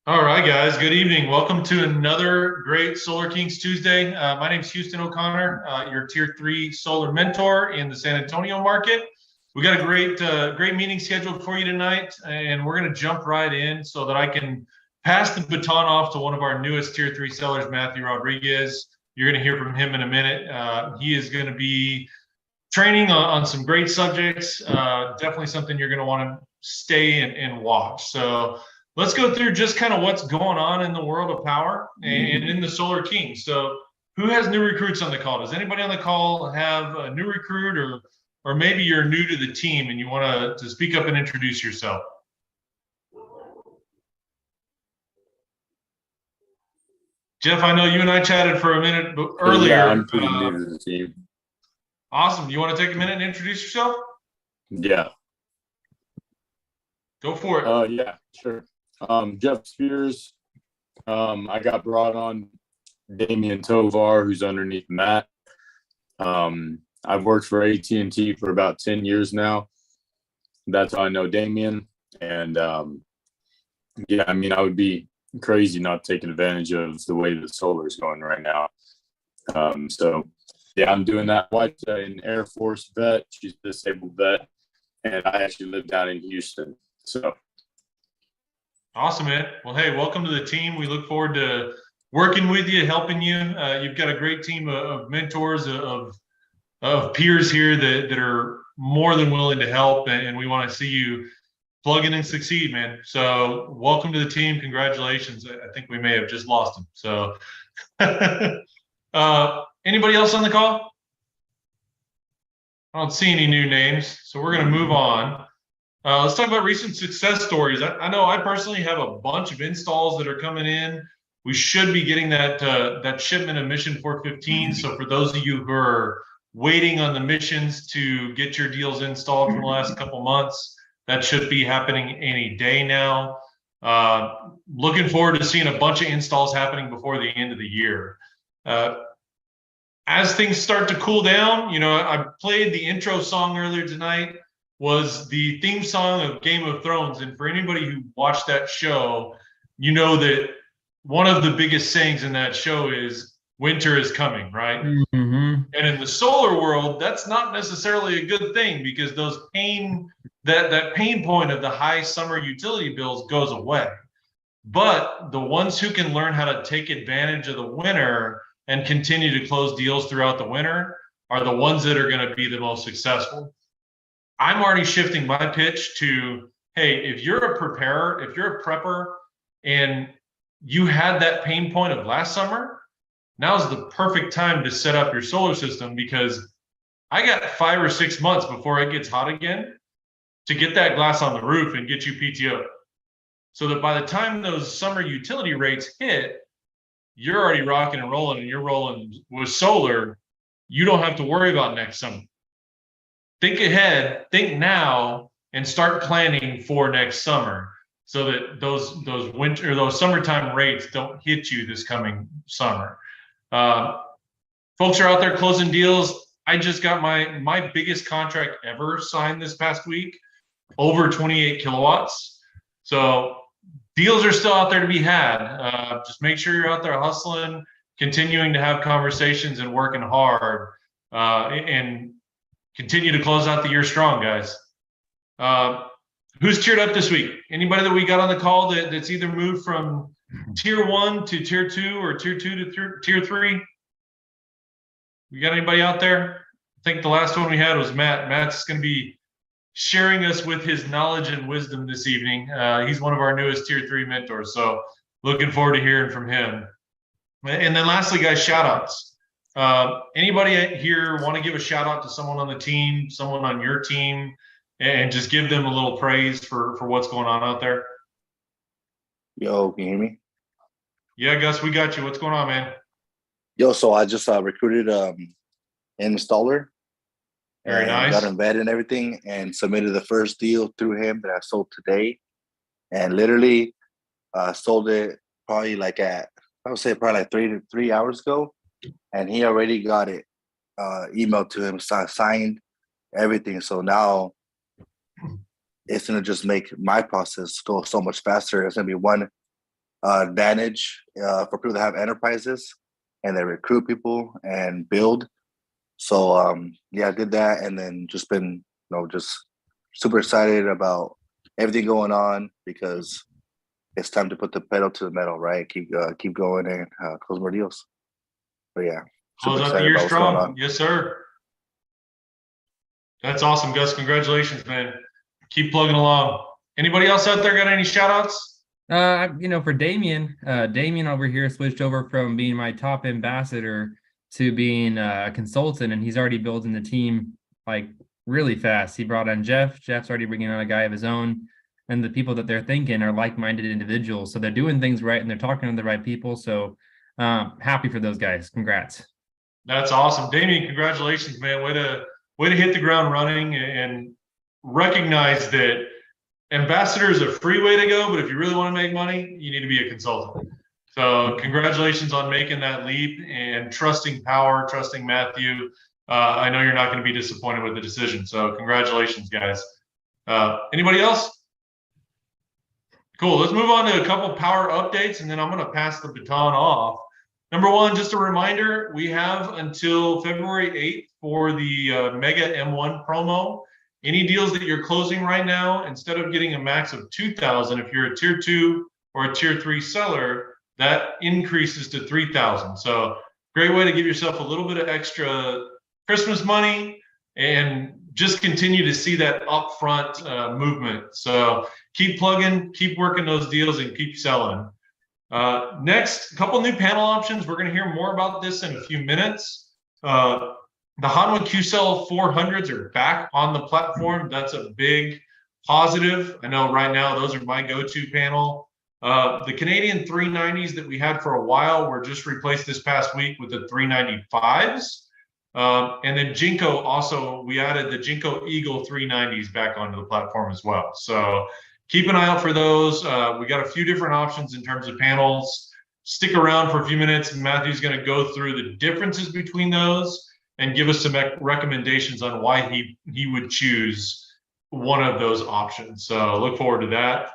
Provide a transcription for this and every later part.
All right, guys. Good evening. Welcome to another great Solar Kings Tuesday. My name is Huston O'Connor, your Tier 3 solar mentor in the San Antonio market. We got a great meeting scheduled for you tonight, and we're going to jump right in so that I can pass the baton off to one of our newest Tier 3 sellers, Matthew Rodriguez. You're going to hear from him in a minute. He is going to be training on some great subjects. Definitely something you're going to want to stay and watch. So let's go through just kind of what's going on in the world of power and in the Solar King. So who has new recruits on the call? Does anybody on the call have a new recruit, or maybe you're new to the team and you want to speak up and introduce yourself? Jeff, I know you and I chatted for a minute earlier. Yeah, I'm pretty new to the team. Awesome. You want to take a minute and introduce yourself? Yeah. Go for it. Yeah, sure. Jeff Spears. I got brought on Damian Tovar, who's underneath Matt. I've worked for AT&T for about 10 years now. That's how I know Damian. And yeah, I mean, I would be crazy not taking advantage of the way the solar is going right now. So yeah, I'm doing that. Wife's an Air Force vet. She's a disabled vet. And I actually live down in Houston. So awesome, man. Well, hey, welcome to the team. We look forward to working with you, helping you. You've got a great team of mentors, of peers here that are more than willing to help, and we want to see you plug in and succeed, man. So welcome to the team. Congratulations. I think we may have just lost him. So anybody else on the call? I don't see any new names, so we're going to move on. Let's talk about recent success stories. I know I personally have a bunch of installs that are coming in. We should be getting that shipment of Mission 415. So for those of you who are waiting on the missions to get your deals installed from the last couple months, that should be happening any day now. Looking forward to seeing a bunch of installs happening before the end of the year. As things start to cool down, I played the intro song earlier tonight. Was the theme song of Game of Thrones. And for anybody who watched that show, you know that one of the biggest sayings in that show is winter is coming, right? Mm-hmm. And in the solar world, that's not necessarily a good thing, because that pain point of the high summer utility bills goes away. But the ones who can learn how to take advantage of the winter and continue to close deals throughout the winter are the ones that are going to be the most successful. I'm already shifting my pitch to, hey, if you're a preparer, if you're a prepper, and you had that pain point of last summer, now's the perfect time to set up your solar system, because I got 5 or 6 months before it gets hot again to get that glass on the roof and get you PTO. So that by the time those summer utility rates hit, you're already rocking and rolling, and you're rolling with solar. You don't have to worry about next summer. Think ahead, think now, and start planning for next summer, so that those winter or those summertime rates don't hit you this coming summer. Folks are out there closing deals. I just got my biggest contract ever signed this past week, over 28 kilowatts. So deals are still out there to be had. Just make sure you're out there hustling, continuing to have conversations and working hard, and continue to close out the year strong, guys. Who's tiered up this week? Anybody that we got on the call that's either moved from Tier 1 to Tier 2 or Tier 2 to Tier 3? We got anybody out there? I think the last one we had was Matt. Matt's going to be sharing us with his knowledge and wisdom this evening. He's one of our newest Tier 3 mentors, so looking forward to hearing from him. And then lastly, guys, shout outs. Anybody here want to give a shout out to someone on the team, someone on your team, and just give them a little praise for what's going on out there? Yo, can you hear me? Yeah, Gus, we got you. What's going on, man? Yo, so I just recruited an installer. Very nice. Got him vetted and everything, and submitted the first deal through him that I sold today. And literally sold it probably like 3 hours ago. And he already got it emailed to him, signed, everything. So now it's going to just make my process go so much faster. It's going to be one advantage for people that have enterprises and they recruit people and build. So I did that, and then just been just super excited about everything going on because it's time to put the pedal to the metal, right? Keep going and close more deals. But yeah, close out the year strong. Yes, sir. That's awesome, Gus. Congratulations, man. Keep plugging along. Anybody else out there got any shout outs? For Damien over here switched over from being my top ambassador to being a consultant, and he's already building the team like really fast. He brought on Jeff. Jeff's already bringing on a guy of his own, and the people that they're thinking are like-minded individuals. So they're doing things right and they're talking to the right people. So happy for those guys. Congrats. That's awesome. Damien, congratulations, man. Way to hit the ground running and recognize that ambassador is a free way to go, but if you really want to make money, you need to be a consultant. So congratulations on making that leap and trusting Powur, trusting Matthew. I know you're not going to be disappointed with the decision. So congratulations, guys. Anybody else? Cool. Let's move on to a couple Powur updates, and then I'm going to pass the baton off. Number one, just a reminder, we have until February 8th for the Mega M1 promo. Any deals that you're closing right now, instead of getting a max of 2,000, if you're a tier 2 or a tier 3 seller, that increases to 3,000. So great way to give yourself a little bit of extra Christmas money and just continue to see that upfront movement. So keep plugging, keep working those deals, and keep selling. Next, a couple new panel options. We're going to hear more about this in a few minutes. The Hanwha QCell 400s are back on the platform. That's a big positive. I know right now those are my go-to panel. The Canadian 390s that we had for a while were just replaced this past week with the 395s. And then Jinko also, we added the Jinko Eagle 390s back onto the platform as well. So keep an eye out for those. We got a few different options in terms of panels. Stick around for a few minutes. Matthew's going to go through the differences between those and give us some recommendations on why he would choose one of those options. So look forward to that.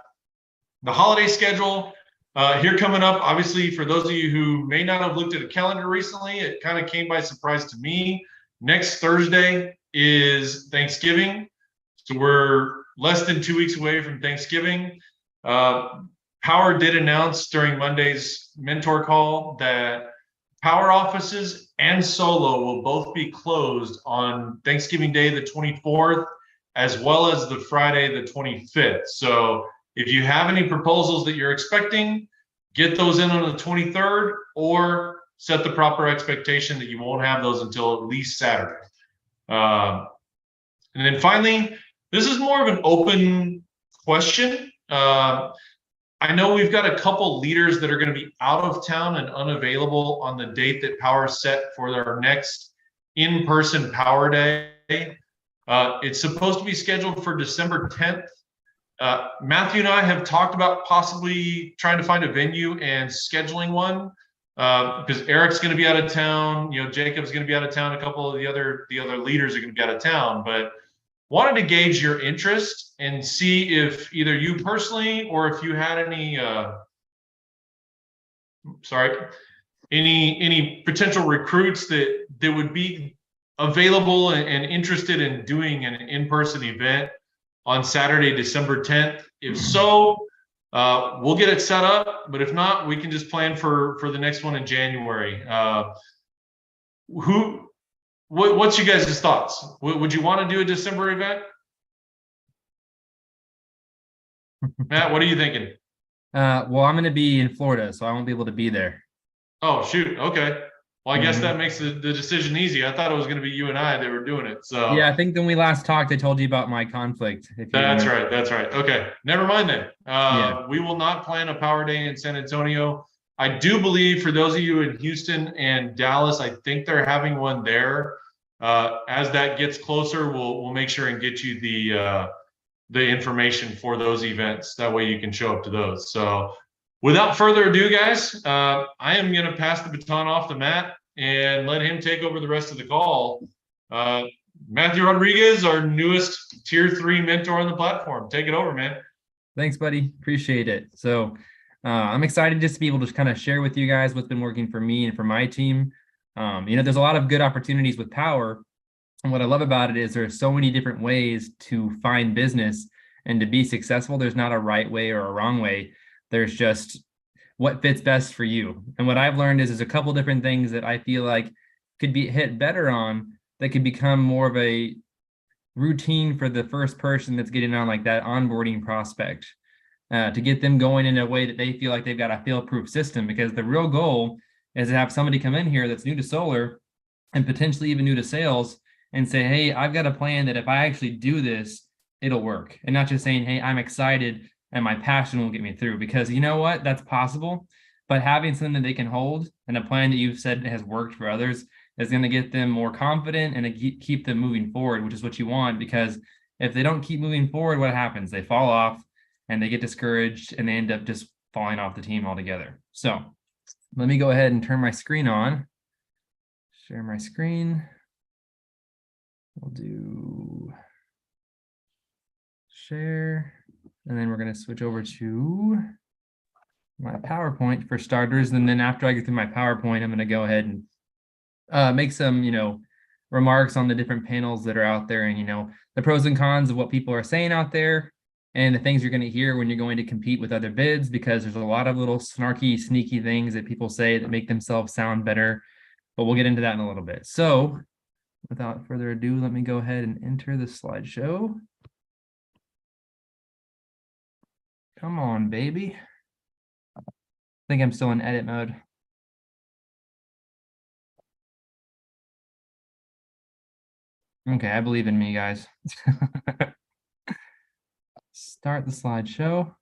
The holiday schedule here coming up, obviously, for those of you who may not have looked at a calendar recently, it kind of came by surprise to me. Next Thursday is Thanksgiving. So we're less than 2 weeks away from Thanksgiving. Powur did announce during Monday's mentor call that Powur offices and solo will both be closed on Thanksgiving Day, the 24th, as well as the Friday, the 25th. So if you have any proposals that you're expecting, get those in on the 23rd, or set the proper expectation that you won't have those until at least Saturday. And then finally, this is more of an open question. I know we've got a couple leaders that are going to be out of town and unavailable on the date that Powur set for their next in-person Powur Day. It's supposed to be scheduled for December 10th. Matthew and I have talked about possibly trying to find a venue and scheduling one because Eric's going to be out of town. Jacob's going to be out of town. A couple of the other leaders are going to be out of town, but wanted to gauge your interest and see if either you personally or if you had any potential recruits that would be available and interested in doing an in-person event on Saturday, December 10th. If so, we'll get it set up, but if not, we can just plan for the next one in January. What's you guys' thoughts? Would you want to do a December event? Matt, what are you thinking? Well, I'm going to be in Florida, so I won't be able to be there. Oh, shoot. Okay. Well, I guess that makes the decision easy. I thought it was going to be you and I that were doing it. So yeah, I think when we last talked, I told you about my conflict. That's right. Okay. Never mind then. We will not plan a Powur Day in San Antonio. I do believe for those of you in Houston and Dallas, I think they're having one there. As that gets closer, we'll make sure and get you the information for those events. That way you can show up to those. So without further ado, guys, I am going to pass the baton off to Matt and let him take over the rest of the call. Matthew Rodriguez, our newest tier 3 mentor on the platform. Take it over, man. Thanks, buddy. Appreciate it. So I'm excited just to be able to kind of share with you guys what's been working for me and for my team. There's a lot of good opportunities with Powur. And what I love about it is there's so many different ways to find business and to be successful. There's not a right way or a wrong way. There's just what fits best for you. And what I've learned is there's a couple different things that I feel like could be hit better on that could become more of a routine for the first person that's getting on like that onboarding prospect, to get them going in a way that they feel like they've got a fail-proof system. Because the real goal is to have somebody come in here that's new to solar and potentially even new to sales and say, hey, I've got a plan that if I actually do this, it'll work. And not just saying, hey, I'm excited and my passion will get me through. Because you know what? That's possible. But having something that they can hold and a plan that you've said has worked for others is going to get them more confident and keep them moving forward, which is what you want. Because if they don't keep moving forward, what happens? They fall off and they get discouraged and they end up just falling off the team altogether. So let me go ahead and turn my screen on. Share my screen. We'll do share, and then we're going to switch over to my PowerPoint for starters. And then after I get through my PowerPoint, I'm going to go ahead and make some, remarks on the different panels that are out there and, the pros and cons of what people are saying out there and the things you're going to hear when you're going to compete with other bids, because there's a lot of little snarky, sneaky things that people say that make themselves sound better, but we'll get into that in a little bit. So without further ado, let me go ahead and enter the slideshow. Come on, baby. I think I'm still in edit mode. Okay, I believe in me, guys. Start the slideshow.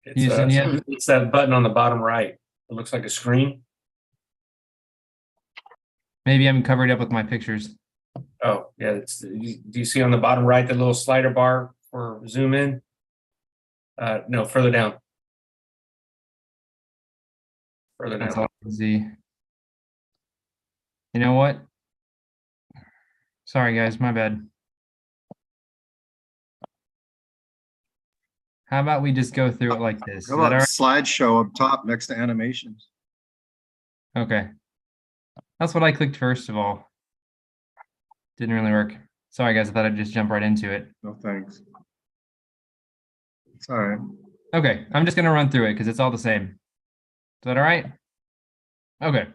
It's that button on the bottom right. It looks like a screen. Maybe I'm covered up with my pictures. Oh, yeah. Do you see on the bottom right the little slider bar for zoom in? No, further down. Further That's all down. I can see. You know what? Sorry, guys, my bad. How about we just go through it like this? How Is that about all right? slideshow up top next to animations? Okay. That's what I clicked first of all. Didn't really work. Sorry, guys, I thought I'd just jump right into it. No, thanks. It's all right. Okay, I'm just gonna run through it because it's all the same. Is that all right? Okay.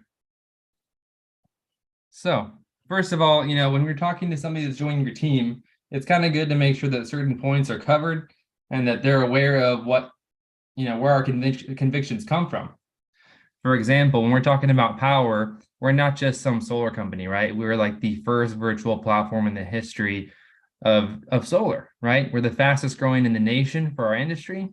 So first of all, when we're talking to somebody that's joining your team, it's kind of good to make sure that certain points are covered and that they're aware of what, where our convictions come from. For example, when we're talking about Powur, we're not just some solar company, right? We're like the first virtual platform in the history of solar, right? We're the fastest growing in the nation for our industry.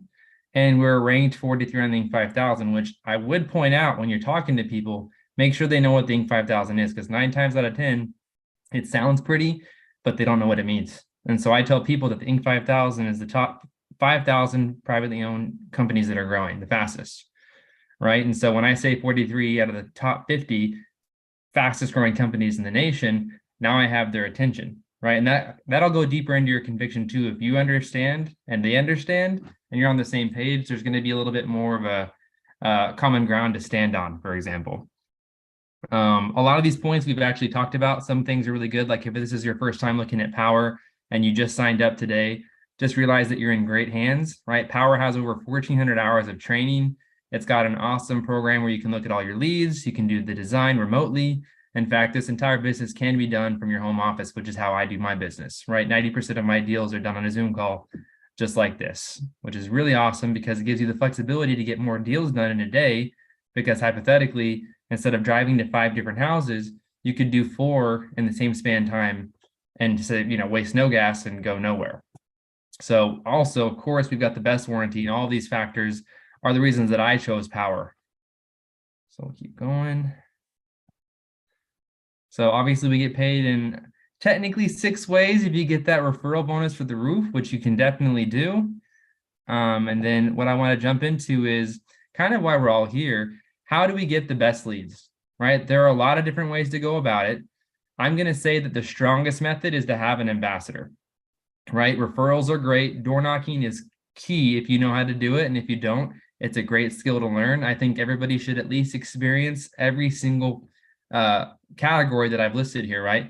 And we're ranked 43 on the Inc. 5000, which I would point out when you're talking to people, make sure they know what the Inc. 5000 is, because 9 times out of 10, it sounds pretty, but they don't know what it means. And so I tell people that the Inc. 5000 is the top 5,000 privately owned companies that are growing the fastest, right? And so when I say 43 out of the top 50 fastest growing companies in the nation, now I have their attention, right? And that'll go deeper into your conviction too. If you understand and they understand and you're on the same page, there's going to be a little bit more of a common ground to stand on, for example. A lot of these points we've actually talked about. Some things are really good. Like if this is your first time looking at Powur and you just signed up today, just realize that you're in great hands, right? Powur has over 1,400 hours of training. It's got an awesome program where you can look at all your leads. You can do the design remotely. In fact, this entire business can be done from your home office, which is how I do my business, right? 90% of my deals are done on a Zoom call, just like this, which is really awesome because it gives you the flexibility to get more deals done in a day. Because hypothetically, instead of driving to 5 different houses, you could do 4 in the same span time and say, waste no gas and go nowhere. So also, of course, we've got the best warranty, and all these factors are the reasons that I chose Powur. So we'll keep going. So obviously we get paid in technically 6 ways if you get that referral bonus for the roof, which you can definitely do. And then what I want to jump into is kind of why we're all here. How do we get the best leads, right? There are a lot of different ways to go about it. I'm going to say that the strongest method is to have an ambassador. right? Referrals are great. Door knocking is key if you know how to do it. And if you don't, it's a great skill to learn. I think everybody should at least experience every single category that I've listed here, right?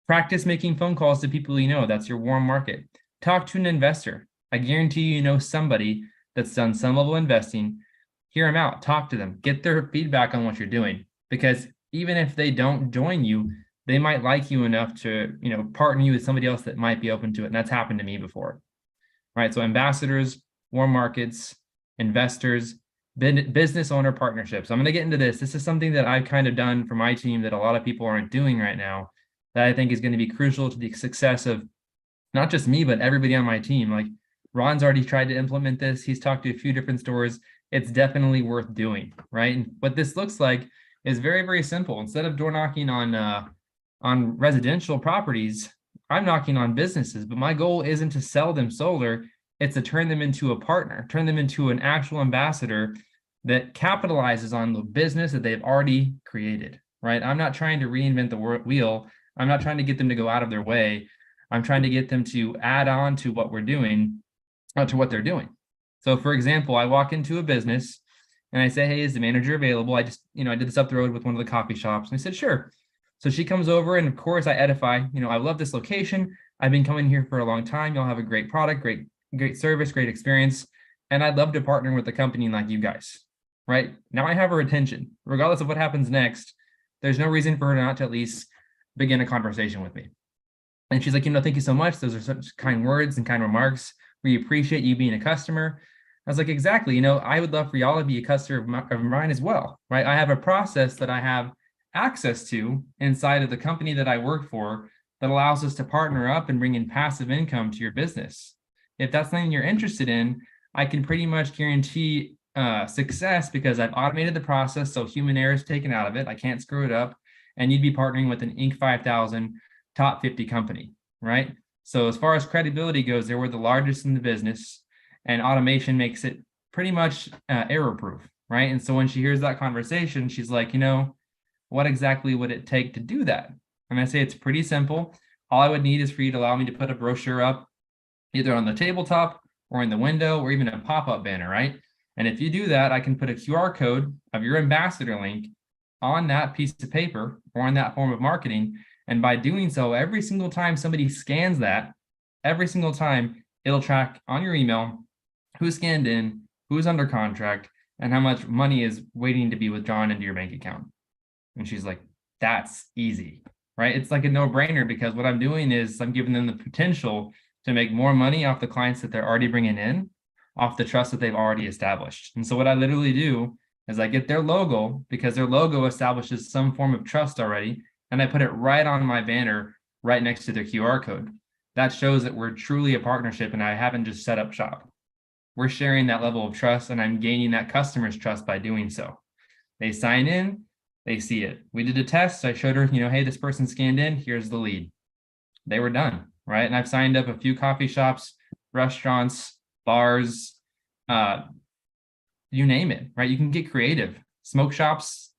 Practice making phone calls to people you know. That's your warm market. Talk to an investor. I guarantee you know somebody that's done some level of investing. Hear them out, talk to them, get their feedback on what you're doing. Because even if they don't join you, they might like you enough to, partner you with somebody else that might be open to it. And that's happened to me before. Right. So ambassadors, warm markets, investors, business owner partnerships. I'm going to get into this. This is something that I've kind of done for my team that a lot of people aren't doing right now, that I think is going to be crucial to the success of not just me, but everybody on my team. Like Ron's already tried to implement this. He's talked to a few different stores. It's definitely worth doing, right? And what this looks like is very, very simple. Instead of door knocking on residential properties, I'm knocking on businesses, but my goal isn't to sell them solar. It's to turn them into a partner, turn them into an actual ambassador that capitalizes on the business that they've already created, right? I'm not trying to reinvent the wheel. I'm not trying to get them to go out of their way. I'm trying to get them to add on to what we're doing, to what they're doing. So for example, I walk into a business and I say, hey, is the manager available? I just, I did this up the road with one of the coffee shops. And I said, sure. So she comes over and of course I edify, I love this location. I've been coming here for a long time. You'll have a great product, great service, great experience. And I'd love to partner with a company like you guys, right? Now I have her attention, regardless of what happens next. There's no reason for her not to at least begin a conversation with me. And she's like, thank you so much. Those are such kind words and kind remarks. We appreciate you being a customer. I was like, exactly. I would love for y'all to be a customer of mine as well, right? I have a process that I have access to inside of the company that I work for that allows us to partner up and bring in passive income to your business. If that's something you're interested in, I can pretty much guarantee success because I've automated the process. So human error is taken out of it. I can't screw it up. And you'd be partnering with an Inc. 5000 top 50 company, right? So as far as credibility goes, they were the largest in the business, and automation makes it pretty much error proof, right? And so when she hears that conversation, she's like, what exactly would it take to do that? And I say, it's pretty simple. All I would need is for you to allow me to put a brochure up either on the tabletop or in the window or even a pop-up banner, right? And if you do that, I can put a QR code of your ambassador link on that piece of paper or on that form of marketing. And by doing so, every single time somebody scans that, every single time it'll track on your email who scanned in, who's under contract, and how much money is waiting to be withdrawn into your bank account. And she's like, that's easy, right? It's like a no-brainer because what I'm doing is I'm giving them the potential to make more money off the clients that they're already bringing in, off the trust that they've already established. And so what I literally do is I get their logo because their logo establishes some form of trust already, and I put it right on my banner right next to their QR code. That shows that we're truly a partnership and I haven't just set up shop. We're sharing that level of trust and I'm gaining that customer's trust by doing so. They sign in, they see it. We did a test. I showed her, hey, this person scanned in, here's the lead. They were done, right? And I've signed up a few coffee shops, restaurants, bars, you name it, right? You can get creative. Smoke shops,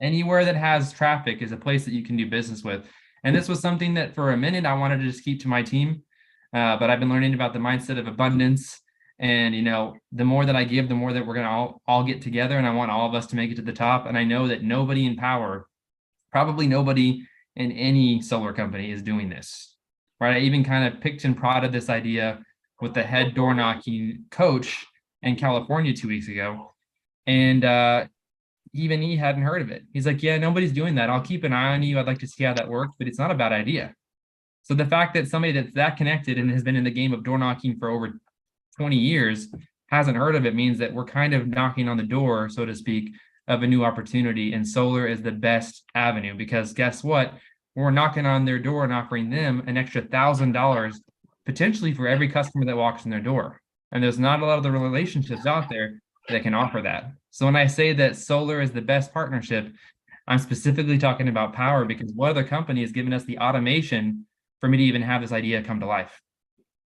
anywhere that has traffic is a place that you can do business with. And this was something that for a minute I wanted to just keep to my team. But I've been learning about the mindset of abundance. And, the more that I give, the more that we're going to all get together. And I want all of us to make it to the top. And I know that nobody in Powur, probably nobody in any solar company is doing this, right? I even kind of picked and prodded this idea with the head door knocking coach in California 2 weeks ago. And even he hadn't heard of it. He's like, yeah, nobody's doing that. I'll keep an eye on you. I'd like to see how that works, but it's not a bad idea. So the fact that somebody that's that connected and has been in the game of door knocking for over 20 years hasn't heard of it means that we're kind of knocking on the door, so to speak, of a new opportunity. And solar is the best avenue because guess what? We're knocking on their door and offering them an extra $1,000 potentially for every customer that walks in their door. And there's not a lot of the relationships out there that can offer that. So when I say that solar is the best partnership, I'm specifically talking about Powur because what other company has given us the automation for me to even have this idea come to life?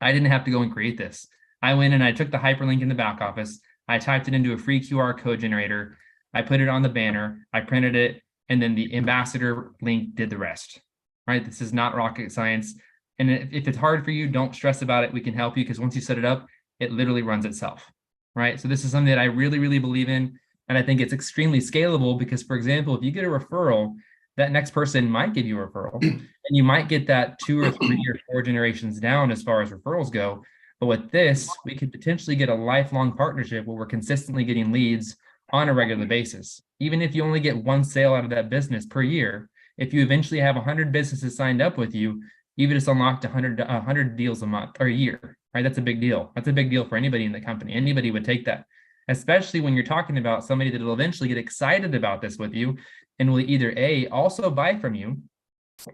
I didn't have to go and create this. I went and I took the hyperlink in the back office. I typed it into a free QR code generator. I put it on the banner. I printed it. And then the ambassador link did the rest, right? This is not rocket science. And if it's hard for you, don't stress about it. We can help you, because once you set it up, it literally runs itself, right? So this is something that I really, really believe in. And I think it's extremely scalable because, for example, if you get a referral, that next person might give you a referral and you might get that 2 or 3 or 4 generations down as far as referrals go. But with this, we could potentially get a lifelong partnership where we're consistently getting leads on a regular basis. Even if you only get 1 sale out of that business per year, if you eventually have 100 businesses signed up with you, you've just unlocked 100 deals a month or a year, right? That's a big deal. That's a big deal for anybody in the company. Anybody would take that, especially when you're talking about somebody that will eventually get excited about this with you and will either A, also buy from you,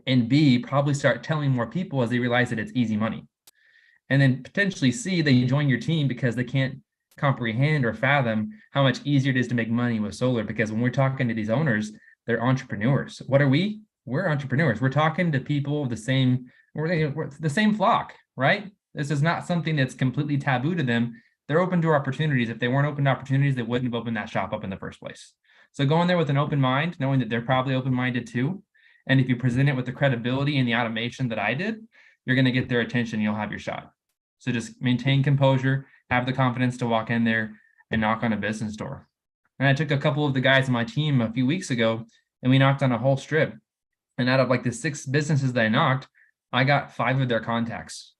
and B, probably start telling more people as they realize that it's easy money. And then potentially C, they join your team because they can't comprehend or fathom how much easier it is to make money with solar. Because when we're talking to these owners, they're entrepreneurs. What are we? We're entrepreneurs. We're talking to people of the same, we're the same flock, right? This is not something that's completely taboo to them. They're open to opportunities. If they weren't open to opportunities, they wouldn't have opened that shop up in the first place. So go in there with an open mind, knowing that they're probably open-minded too. And if you present it with the credibility and the automation that I did, you're going to get their attention. You'll have your shot. So just maintain composure, have the confidence to walk in there and knock on a business door. And I took a couple of the guys on my team a few weeks ago and we knocked on a whole strip. And out of like the 6 businesses that I knocked, I got 5 of their contacts.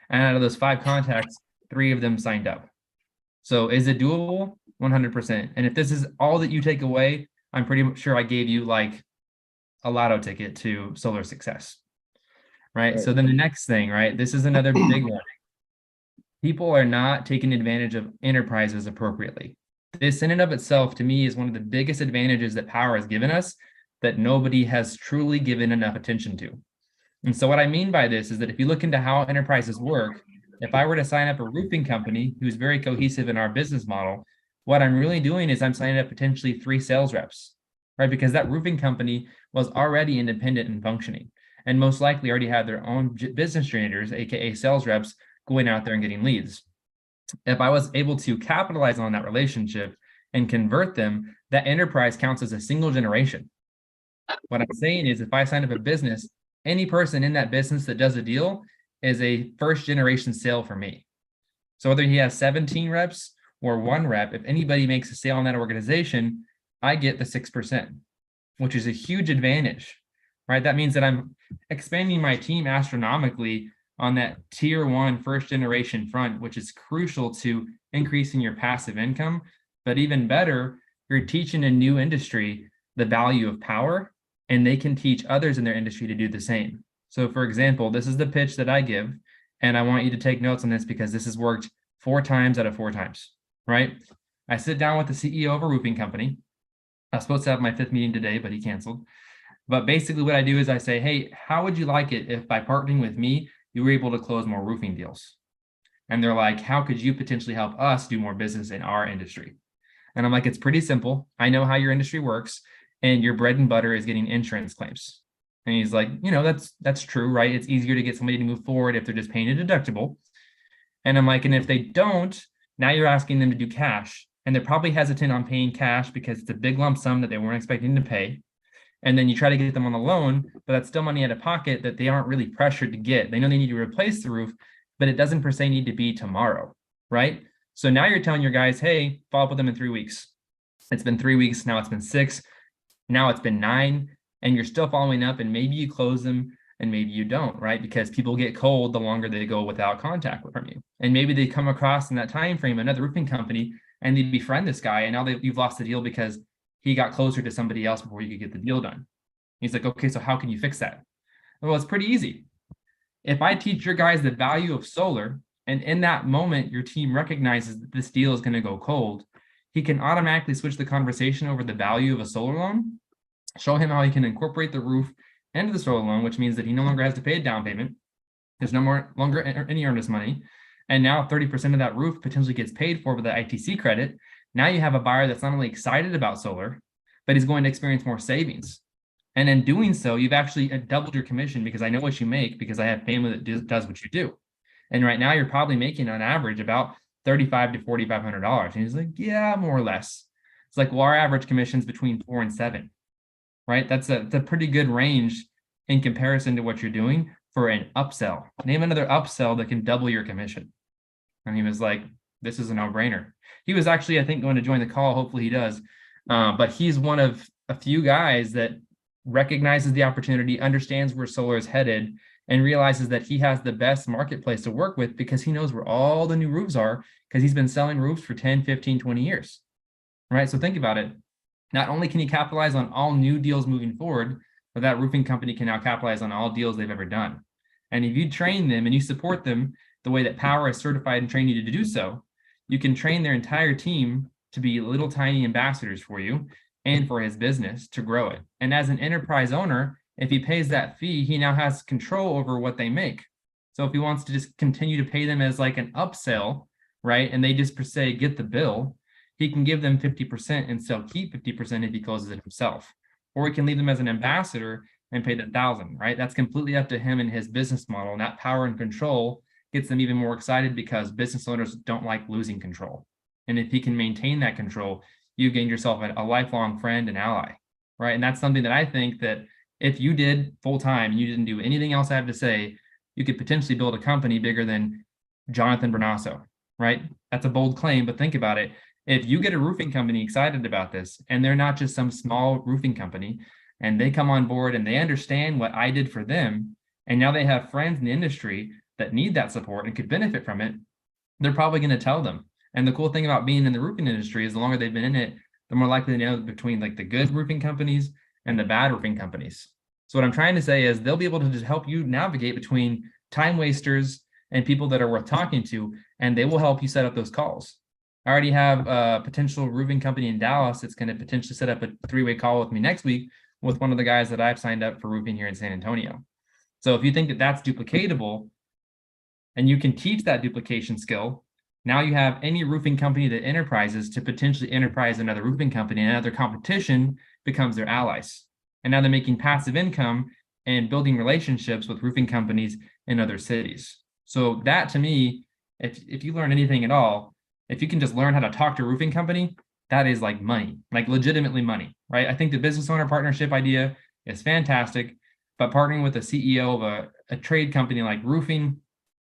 And out of those 5 contacts, 3 of them signed up. So is it doable? 100%. And if this is all that you take away, I'm pretty sure I gave you like a lotto ticket to solar success, right? So then the next thing, right? This is another big one. People are not taking advantage of enterprises appropriately. This in and of itself, to me, is one of the biggest advantages that Powur has given us that nobody has truly given enough attention to. And so what I mean by this is that if you look into how enterprises work, if I were to sign up a roofing company who's very cohesive in our business model, what I'm really doing is I'm signing up potentially 3 sales reps, right? Because that roofing company was already independent and functioning, and most likely already had their own business generators, AKA sales reps, going out there and getting leads. If I was able to capitalize on that relationship and convert them, that enterprise counts as a single generation. What I'm saying is if I sign up a business, any person in that business that does a deal is a first generation sale for me. So whether he has 17 reps or 1 rep, if anybody makes a sale in that organization, I get the 6%, which is a huge advantage, right? That means that I'm expanding my team astronomically on that tier 1 first generation front, which is crucial to increasing your passive income. But even better, you're teaching a new industry the value of Powur, and they can teach others in their industry to do the same. So for example, this is the pitch that I give, and I want you to take notes on this because this has worked 4 times out of 4 times, right? I sit down with the CEO of a roofing company. I was supposed to have my 5th meeting today, but he canceled. But basically what I do is I say, hey, how would you like it if by partnering with me, you were able to close more roofing deals? And they're like, how could you potentially help us do more business in our industry? And I'm like, it's pretty simple. I know how your industry works, and your bread and butter is getting insurance claims. And he's like, you know, that's true, right? It's easier to get somebody to move forward if they're just paying a deductible. And I'm like, and if they don't, now you're asking them to do cash. And they're probably hesitant on paying cash because it's a big lump sum that they weren't expecting to pay. And then you try to get them on the loan, but that's still money out of pocket that they aren't really pressured to get. They know they need to replace the roof, but it doesn't per se need to be tomorrow, right? So now you're telling your guys, hey, follow up with them in 3 weeks. It's been 3 weeks, now it's been 6, now it's been 9, and you're still following up, and maybe you close them and maybe you don't, right? Because people get cold the longer they go without contact from you. And maybe they come across in that time frame another roofing company and they befriend this guy, and now you've lost the deal because he got closer to somebody else before you could get the deal done. He's like, okay, so how can you fix that? Well, it's pretty easy. If I teach your guys the value of solar, and in that moment, your team recognizes that this deal is going to go cold, he can automatically switch the conversation over the value of a solar loan, show him how he can incorporate the roof into the solar loan, which means that he no longer has to pay a down payment. There's longer any earnest money. And now 30% of that roof potentially gets paid for with the ITC credit. Now you have a buyer that's not only excited about solar, but he's going to experience more savings. And in doing so, you've actually doubled your commission because I know what you make because I have family that does what you do. And right now you're probably making on average about $3,500 to $4,500. And he's like, yeah, more or less. It's like, well, our average commission is between 4 and 7, right? That's a pretty good range in comparison to what you're doing for an upsell. Name another upsell that can double your commission. And he was like, this is a no-brainer. He was actually, I think, going to join the call. Hopefully he does. But he's one of a few guys that recognizes the opportunity, understands where solar is headed, and realizes that he has the best marketplace to work with because he knows where all the new roofs are, because he's been selling roofs for 10, 15, 20 years, right? So think about it. Not only can he capitalize on all new deals moving forward, but that roofing company can now capitalize on all deals they've ever done. And if you train them and you support them the way that Powur has certified and trained you to do so, you can train their entire team to be little tiny ambassadors for you and for his business to grow it. And as an enterprise owner, if he pays that fee, he now has control over what they make. So if he wants to just continue to pay them as like an upsell, right, and they just per se get the bill, he can give them 50% and still keep 50% if he closes it himself. Or he can leave them as an ambassador and pay the 1,000, right? That's completely up to him and his business model. And that power and control gets them even more excited because business owners don't like losing control. And if he can maintain that control, you've gained yourself a lifelong friend and ally, right? And that's something that I think that if you did full time and you didn't do anything else I have to say, you could potentially build a company bigger than Jonathan Bernasso, right? That's a bold claim, but think about it. If you get a roofing company excited about this, and they're not just some small roofing company, and they come on board and they understand what I did for them, and now they have friends in the industry that need that support and could benefit from it, they're probably going to tell them. And the cool thing about being in the roofing industry is the longer they've been in it, the more likely to know between like the good roofing companies and the bad roofing companies. So what I'm trying to say is they'll be able to just help you navigate between time wasters and people that are worth talking to, and they will help you set up those calls. I already have a potential roofing company in Dallas that's going to potentially set up a 3-way call with me next week with one of the guys that I've signed up for roofing here in San Antonio. So if you think that that's duplicatable and you can teach that duplication skill, now you have any roofing company that enterprises to potentially enterprise another roofing company, and another competition becomes their allies. And now they're making passive income and building relationships with roofing companies in other cities. So that to me, if you learn anything at all, if you can just learn how to talk to a roofing company, that is like money, like legitimately money, right? I think the business owner partnership idea is fantastic, but partnering with a CEO of a trade company like roofing,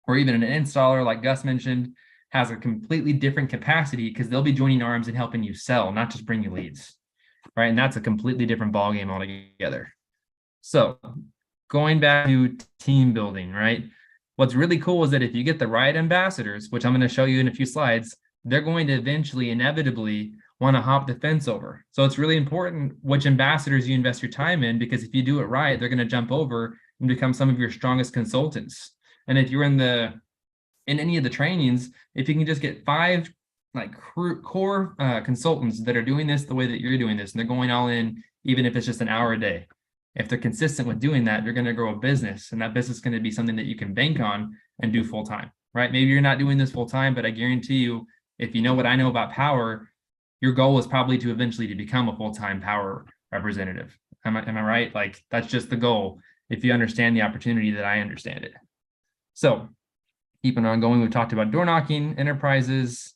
or even an installer like Gus mentioned, has a completely different capacity because they'll be joining arms and helping you sell, not just bring you leads, right? And that's a completely different ballgame altogether. So going back to team building, right? What's really cool is that if you get the right ambassadors, which I'm going to show you in a few slides, they're going to eventually, inevitably want to hop the fence over. So it's really important which ambassadors you invest your time in, because if you do it right, they're going to jump over and become some of your strongest consultants. And if you're in any of the trainings, if you can just get 5 like core consultants that are doing this the way that you're doing this, and they're going all in, even if it's just an hour a day, if they're consistent with doing that, you're going to grow a business, and that business is going to be something that you can bank on and do full time, right? Maybe you're not doing this full time, but I guarantee you, if you know what I know about Powur, your goal is probably to eventually to become a full-time Powur representative. Am I right? Like that's just the goal, if you understand the opportunity that I understand it. So keeping on going, we've talked about door knocking, enterprises,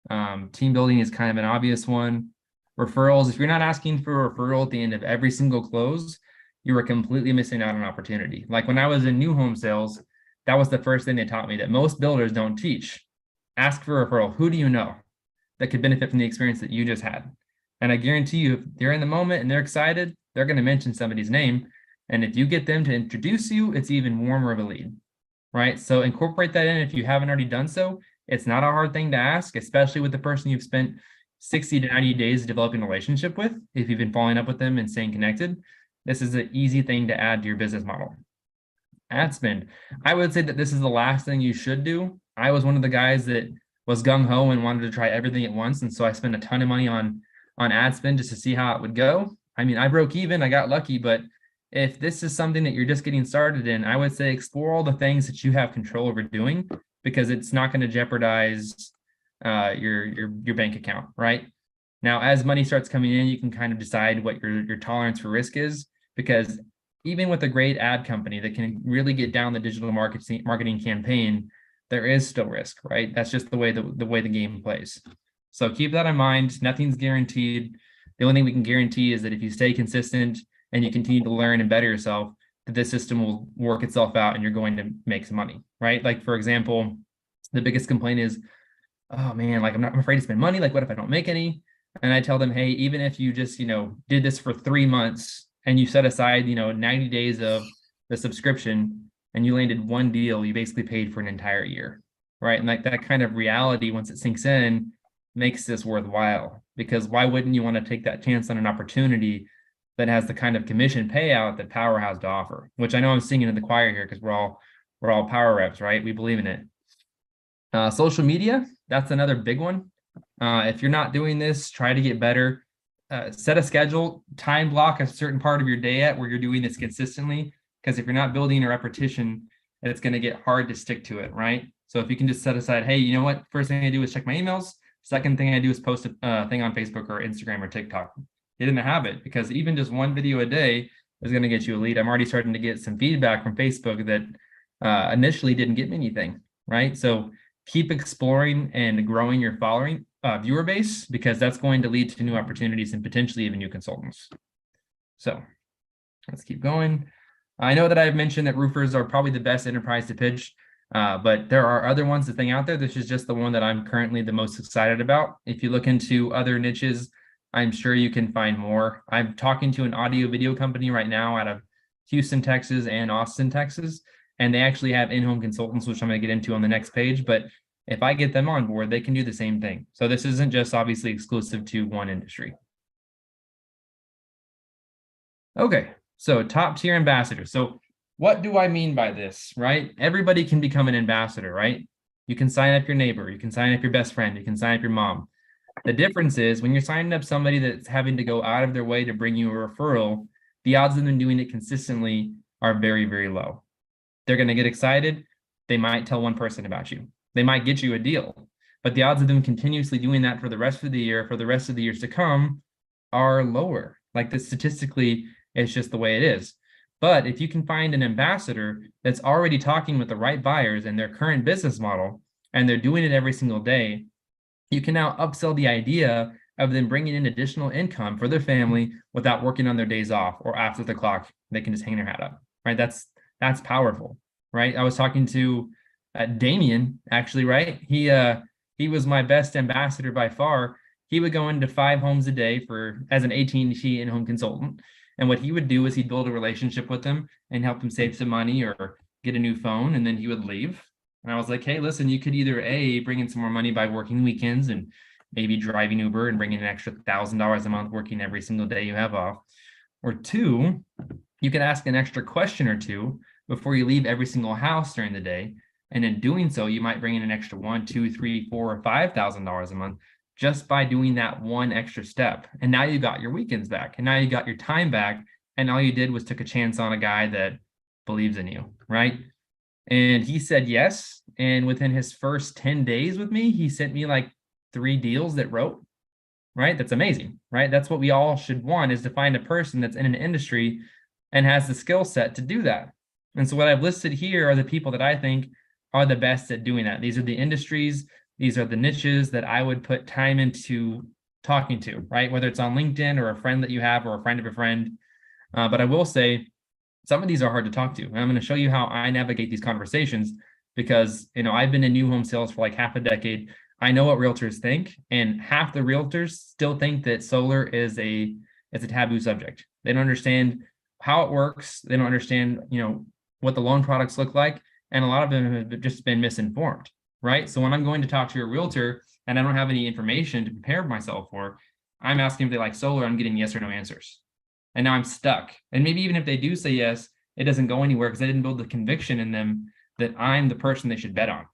team building is kind of an obvious one. Referrals, if you're not asking for a referral at the end of every single close, you are completely missing out on opportunity. Like when I was in new home sales, that was the first thing they taught me that most builders don't teach. Ask for a referral. Who do you know that could benefit from the experience that you just had? And I guarantee you, if they're in the moment and they're excited, they're going to mention somebody's name. And if you get them to introduce you, it's even warmer of a lead, right? So incorporate that in if you haven't already done so. It's not a hard thing to ask, especially with the person you've spent 60 to 90 days developing a relationship with. If you've been following up with them and staying connected, this is an easy thing to add to your business model. Ad spend. I would say that this is the last thing you should do. I was one of the guys that was gung-ho and wanted to try everything at once. And so I spent a ton of money on ad spend just to see how it would go. I mean, I broke even, I got lucky, but if this is something that you're just getting started in, I would say explore all the things that you have control over doing, because it's not going to jeopardize your bank account, right? Now, as money starts coming in, you can kind of decide what your tolerance for risk is, because even with a great ad company that can really get down the digital marketing campaign, there is still risk, right? That's just the way the game plays. So keep that in mind. Nothing's guaranteed. The only thing we can guarantee is that if you stay consistent and you continue to learn and better yourself, that this system will work itself out and you're going to make some money, right? Like, for example, the biggest complaint is, oh man, like I'm afraid to spend money. Like, what if I don't make any? And I tell them, hey, even if you just, did this for 3 months and you set aside, 90 days of the subscription and you landed one deal, you basically paid for an entire year, right? And like that kind of reality, once it sinks in, makes this worthwhile, because why wouldn't you want to take that chance on an opportunity that has the kind of commission payout that Powur has to offer? Which I know I'm singing in the choir here because we're all Powur reps, right? We believe in it. Social media, that's another big one. If you're not doing this, try to get better. Set a schedule, time block a certain part of your day at where you're doing this consistently, because if you're not building a repetition, it's going to get hard to stick to it, right? So if you can just set aside, hey, you know what? First thing I do is check my emails. Second thing I do is post a thing on Facebook or Instagram or TikTok. Get in the habit, because even just one video a day is going to get you a lead. I'm already starting to get some feedback from Facebook that initially didn't get me anything, right? So keep exploring and growing your following viewer base, because that's going to lead to new opportunities and potentially even new consultants. So let's keep going. I know that I've mentioned that roofers are probably the best enterprise to pitch, but there are other ones that's out there. This is just the one that I'm currently the most excited about. If you look into other niches, I'm sure you can find more. I'm talking to an audio video company right now out of Houston, Texas and Austin, Texas, and they actually have in-home consultants, which I'm going to get into on the next page. But if I get them on board, they can do the same thing. So this isn't just obviously exclusive to one industry. Okay, so top tier ambassador. So what do I mean by this, right? Everybody can become an ambassador, right? You can sign up your neighbor, you can sign up your best friend, you can sign up your mom. The difference is when you're signing up somebody that's having to go out of their way to bring you a referral, the odds of them doing it consistently are very, very low. They're going to get excited. They might tell one person about you. They might get you a deal, but the odds of them continuously doing that for the rest of the year, for the rest of the years to come, are lower. Like this, statistically, it's just the way it is. But if you can find an ambassador that's already talking with the right buyers and their current business model, and they're doing it every single day, you can now upsell the idea of them bringing in additional income for their family without working on their days off or after the clock. They can just hang their hat up, right? That's powerful, right? I was talking to Damien, actually, right? He was my best ambassador by far. He would go into 5 homes a day as an AT&T in-home consultant. And what he would do is he'd build a relationship with them and help them save some money or get a new phone, and then he would leave. And I was like, hey, listen, you could either A, bring in some more money by working weekends and maybe driving Uber and bringing an extra $1,000 a month working every single day you have off. Or 2, you could ask an extra question or 2 before you leave every single house during the day. And in doing so, you might bring in an extra $1,000, $2,000, $3,000, $4,000, or $5,000 a month just by doing that one extra step. And now you got your weekends back, and now you got your time back, and all you did was took a chance on a guy that believes in you, right? And he said yes. And within his first 10 days with me, he sent me like 3 deals that wrote, right? That's amazing, right? That's what we all should want, is to find a person that's in an industry and has the skill set to do that. And so what I've listed here are the people that I think are the best at doing that. These are the industries, these are the niches that I would put time into talking to, right? Whether it's on LinkedIn or a friend that you have or a friend of a friend. But I will say some of these are hard to talk to. And I'm going to show you how I navigate these conversations, because, I've been in new home sales for like half a decade. I know what realtors think, and half the realtors still think that solar is a taboo subject. They don't understand how it works. They don't understand, what the loan products look like. And a lot of them have just been misinformed, right? So when I'm going to talk to a realtor and I don't have any information to prepare myself for, I'm asking if they like solar. I'm getting yes or no answers. And now I'm stuck. And maybe even if they do say yes, it doesn't go anywhere because I didn't build the conviction in them that I'm the person they should bet on,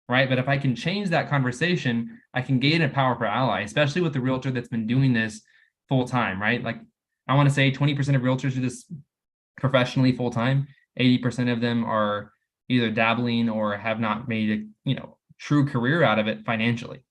right? But if I can change that conversation, I can gain a powerful ally, especially with the realtor that's been doing this full time, right? Like I want to say 20% of realtors do this professionally full time. 80% of them are either dabbling or have not made a true career out of it financially,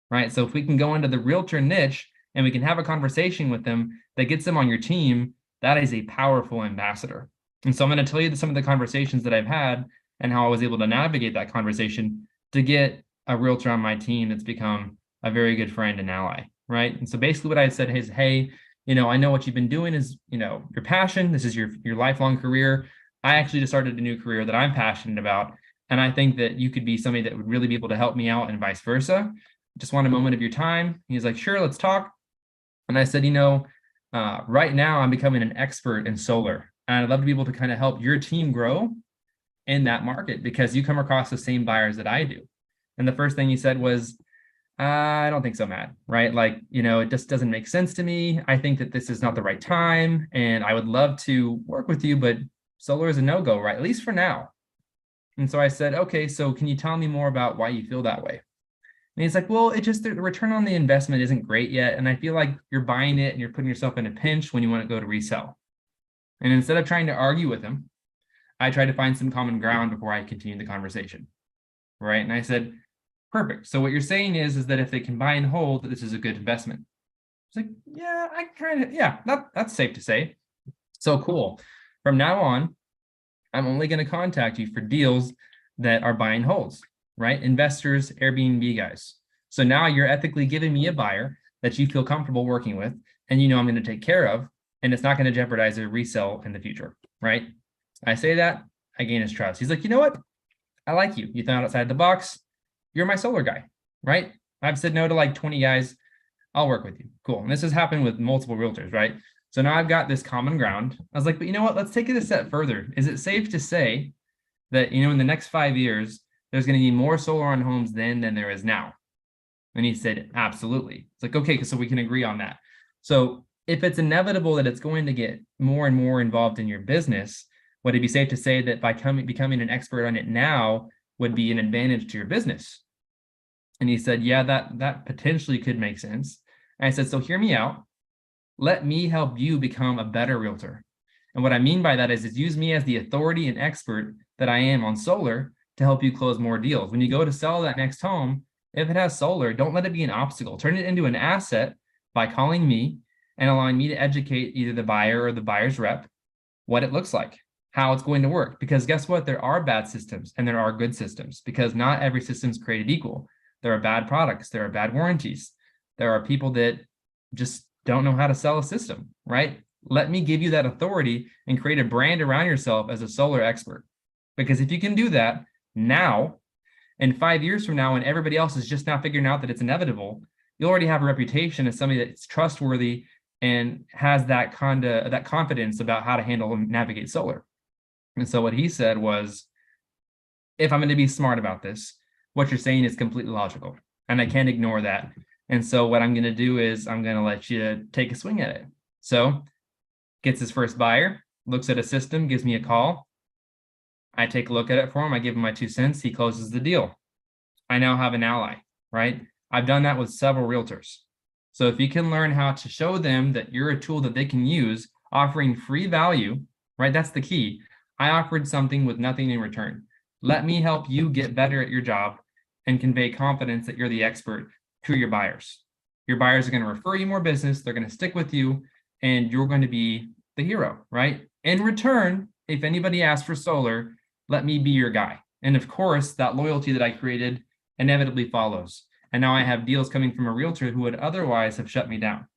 right? So if we can go into the realtor niche and we can have a conversation with them that gets them on your team, that is a powerful ambassador. And so I'm going to tell you some of the conversations that I've had and how I was able to navigate that conversation to get a realtor on my team that's become a very good friend and ally, right? And so basically what I said is, hey, I know what you've been doing is, your passion. This is your lifelong career. I actually just started a new career that I'm passionate about. And I think that you could be somebody that would really be able to help me out and vice versa. Just want a moment of your time. He's like, sure, let's talk. And I said, right now I'm becoming an expert in solar. And I'd love to be able to kind of help your team grow in that market because you come across the same buyers that I do. And the first thing he said was, I don't think so, Matt, right? Like, it just doesn't make sense to me. I think that this is not the right time. And I would love to work with you, but solar is a no-go, right? At least for now. And so I said, okay, so can you tell me more about why you feel that way? And he's like, well, the return on the investment isn't great yet. And I feel like you're buying it and you're putting yourself in a pinch when you want to go to resell. And instead of trying to argue with him, I tried to find some common ground before I continued the conversation, right? And I said, perfect. So what you're saying is that if they can buy and hold, that this is a good investment. It's like, yeah, that's safe to say. So cool. From now on, I'm only going to contact you for deals that are buy and holds, right? Investors, Airbnb guys. So now you're ethically giving me a buyer that you feel comfortable working with, and I'm going to take care of, and it's not going to jeopardize a resale in the future, right? I say that, I gain his trust. He's like, you know what? I like you. You thought outside the box. You're my solar guy, right? I've said no to like 20 guys. I'll work with you. Cool. And this has happened with multiple realtors, right? So now I've got this common ground. I was like, but you know what? Let's take it a step further. Is it safe to say that, in the next 5 years, there's going to be more solar on homes than there is now? And he said, absolutely. It's like, okay, so we can agree on that. So if it's inevitable that it's going to get more and more involved in your business, would it be safe to say that by becoming an expert on it now would be an advantage to your business? And he said, yeah, that potentially could make sense. And I said, so hear me out. Let me help you become a better realtor. And what I mean by that is use me as the authority and expert that I am on solar to help you close more deals. When you go to sell that next home, if it has solar, don't let it be an obstacle. Turn it into an asset by calling me and allowing me to educate either the buyer or the buyer's rep what it looks like, how it's going to work. Because guess what? There are bad systems and there are good systems, because not every system is created equal. There are bad products. There are bad warranties. There are people that just don't know how to sell a system, right? Let me give you that authority and create a brand around yourself as a solar expert. Because if you can do that now, and 5 years from now, when everybody else is just now figuring out that it's inevitable, you'll already have a reputation as somebody that's trustworthy and has that confidence about how to handle and navigate solar. And so what he said was, if I'm going to be smart about this, what you're saying is completely logical, and I can't ignore that. And so what I'm going to do is I'm going to let you take a swing at it. So gets his first buyer, looks at a system, gives me a call. I take a look at it for him. I give him my 2 cents. He closes the deal. I now have an ally, right? I've done that with several realtors. So if you can learn how to show them that you're a tool that they can use, offering free value, right? That's the key. I offered something with nothing in return. Let me help you get better at your job and convey confidence that you're the expert to your buyers. Your buyers are going to refer you more business. They're going to stick with you, and you're going to be the hero, right? In return, if anybody asks for solar, let me be your guy. And of course, that loyalty that I created inevitably follows. And now I have deals coming from a realtor who would otherwise have shut me down.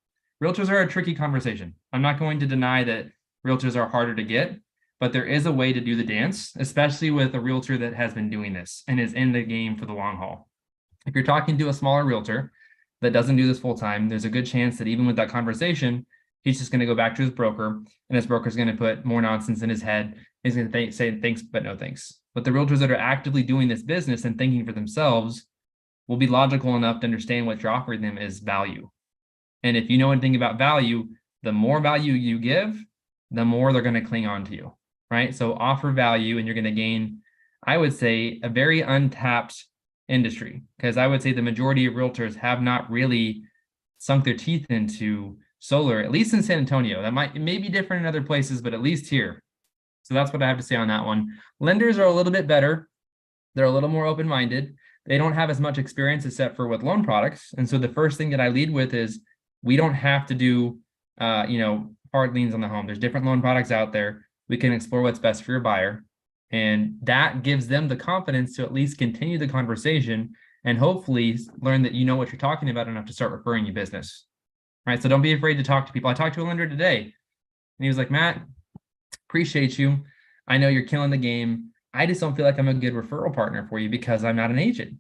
Realtors are a tricky conversation. I'm not going to deny that realtors are harder to get, but there is a way to do the dance, especially with a realtor that has been doing this and is in the game for the long haul. If you're talking to a smaller realtor that doesn't do this full time, there's a good chance that even with that conversation, he's just going to go back to his broker, and his broker's going to put more nonsense in his head. He's going to say thanks, but no thanks. But the realtors that are actively doing this business and thinking for themselves will be logical enough to understand what you're offering them is value. And if you know anything about value, the more value you give, the more they're going to cling on to you, right? So offer value, and you're going to gain, I would say, a very untapped industry, because I would say the majority of realtors have not really sunk their teeth into solar, at least in San Antonio. It may be different in other places, but at least here. So that's what I have to say on that one. Lenders are a little bit better. They're a little more open-minded. They don't have as much experience except for with loan products. And so the first thing that I lead with is we don't have to do, hard liens on the home. There's different loan products out there. We can explore what's best for your buyer. And that gives them the confidence to at least continue the conversation and hopefully learn that you know what you're talking about enough to start referring you business. right? So don't be afraid to talk to people. I talked to a lender today and he was like, Matt, appreciate you. I know you're killing the game. I just don't feel like I'm a good referral partner for you because I'm not an agent.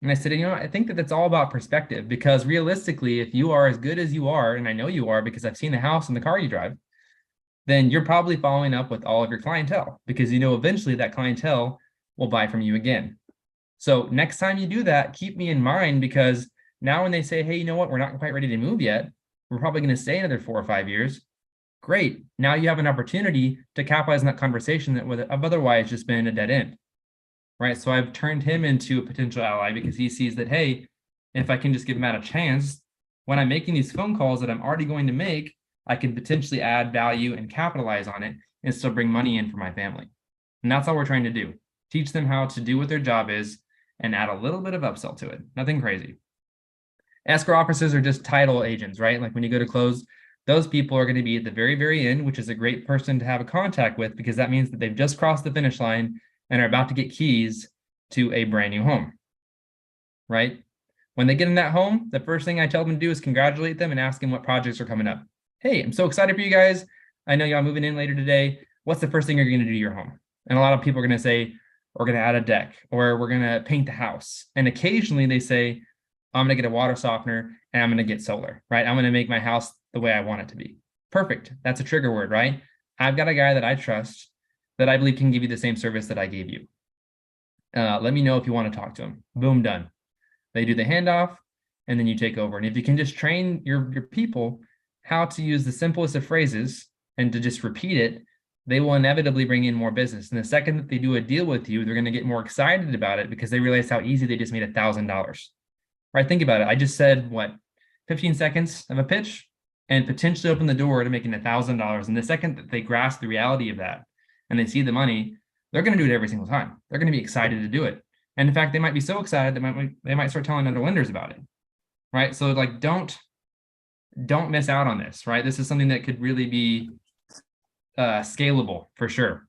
And I said, you know, I think that that's all about perspective, because realistically, if you are as good as you are, and I know you are because I've seen the house and the car you drive, then you're probably following up with all of your clientele, because you know eventually that clientele will buy from you again. So next time you do that, keep me in mind, because now when they say, hey, you know what, we're not quite ready to move yet, we're probably going to stay another 4 or 5 years. Great. Now you have an opportunity to capitalize on that conversation that would have otherwise just been a dead end. Right. So I've turned him into a potential ally because he sees that, hey, if I can just give Matt a chance, when I'm making these phone calls that I'm already going to make, I can potentially add value and capitalize on it and still bring money in for my family. And that's all we're trying to do. Teach them how to do what their job is and add a little bit of upsell to it. Nothing crazy. Escrow officers are just title agents, right? Like when you go to close, those people are going to be at the very, very end, which is a great person to have a contact with, because that means that they've just crossed the finish line and are about to get keys to a brand new home, right? When they get in that home, the first thing I tell them to do is congratulate them and ask them what projects are coming up. Hey, I'm so excited for you guys. I know y'all moving in later today. What's the first thing you're going to do to your home? And a lot of people are going to say, we're going to add a deck, or we're going to paint the house. And occasionally they say, I'm going to get a water softener and I'm going to get solar, right? I'm going to make my house the way I want it to be. Perfect. That's a trigger word, right? I've got a guy that I trust that I believe can give you the same service that I gave you. Let me know if you want to talk to him. Boom, done. They do the handoff and then you take over. And if you can just train your people how to use the simplest of phrases and to just repeat it, they will inevitably bring in more business. And the second that they do a deal with you, they're going to get more excited about it because they realize how easy they just made $1,000. Right? Think about it. I just said, what, 15 seconds of a pitch and potentially open the door to making $1,000. And the second that they grasp the reality of that and they see the money, they're going to do it every single time. They're going to be excited to do it. And in fact, they might be so excited that they might start telling other lenders about it. Right? So like, don't miss out on this, right? This is something that could really be scalable for sure.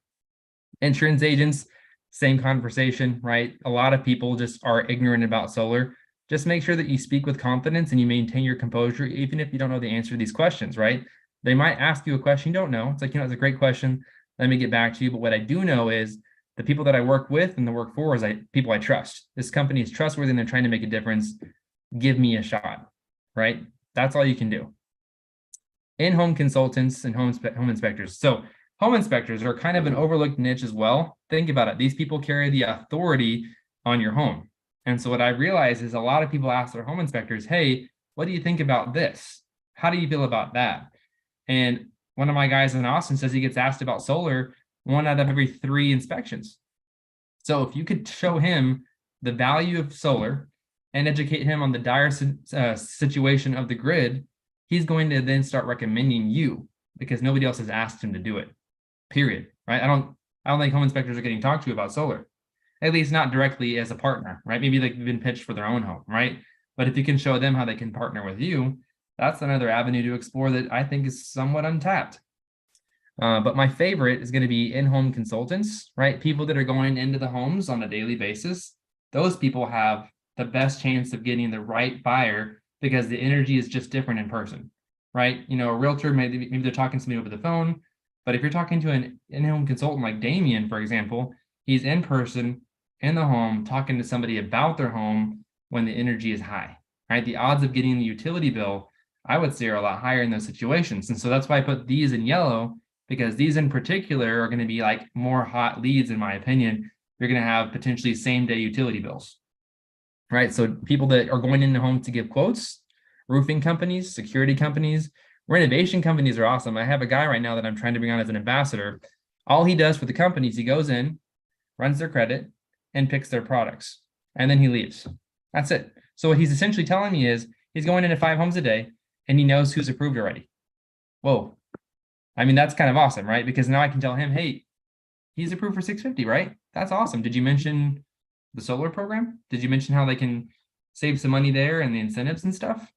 Insurance agents, same conversation, right? A lot of people just are ignorant about solar. Just make sure that you speak with confidence and you maintain your composure, even if you don't know the answer to these questions, right? They might ask you a question you don't know. It's like, it's a great question. Let me get back to you. But what I do know is the people that I work with and the work for is people I trust. This company is trustworthy and they're trying to make a difference. Give me a shot, right? That's all you can do. In-home consultants and home inspectors. So home inspectors are kind of an overlooked niche as well. Think about it. These people carry the authority on your home. And so what I realize is a lot of people ask their home inspectors, hey, what do you think about this? How do you feel about that? And one of my guys in Austin says he gets asked about solar 1 out of every 3 inspections. So if you could show him the value of solar and educate him on the dire situation of the grid, he's going to then start recommending you because nobody else has asked him to do it, period, right? I don't think home inspectors are getting talked to about solar, at least not directly as a partner, right? Maybe they've been pitched for their own home, right? But if you can show them how they can partner with you, that's another avenue to explore that I think is somewhat untapped. But my favorite is going to be in-home consultants, right? People that are going into the homes on a daily basis. Those people have the best chance of getting the right buyer because the energy is just different in person, right? A realtor, maybe they're talking to somebody over the phone, but if you're talking to an in-home consultant like Damien, for example, he's in person in the home talking to somebody about their home when the energy is high, right? The odds of getting the utility bill, I would say, are a lot higher in those situations. And so that's why I put these in yellow, because these in particular are going to be like more hot leads, in my opinion. You're going to have potentially same-day utility bills, right? So people that are going into homes to give quotes, roofing companies, security companies, renovation companies are awesome. I have a guy right now that I'm trying to bring on as an ambassador. All he does for the companies, he goes in, runs their credit, and picks their products, and then he leaves. That's it. So what he's essentially telling me is he's going into 5 homes a day, and he knows who's approved already. Whoa. I mean, that's kind of awesome, right? Because now I can tell him, hey, he's approved for 650, right? That's awesome. Did you mention the solar program? Did you mention how they can save some money there and the incentives and stuff?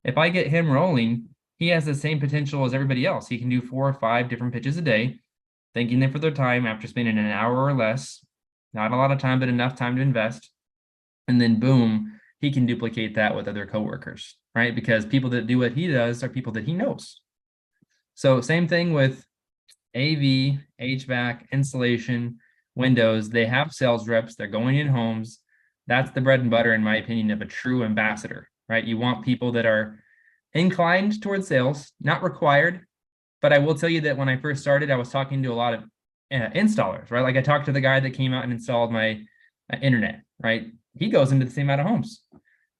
If I get him rolling, he has the same potential as everybody else. He can do 4 or 5 different pitches a day, thanking them for their time after spending an hour or less. Not a lot of time, but enough time to invest. And then boom, he can duplicate that with other coworkers, right? Because people that do what he does are people that he knows. So same thing with AV, HVAC, installation, windows. They have sales reps. They're going in homes. That's the bread and butter, in my opinion, of a true ambassador, right? You want people that are inclined towards sales, not required. But I will tell you that when I first started, I was talking to a lot of installers, right? Like I talked to the guy that came out and installed my internet, right? He goes into the same amount of homes.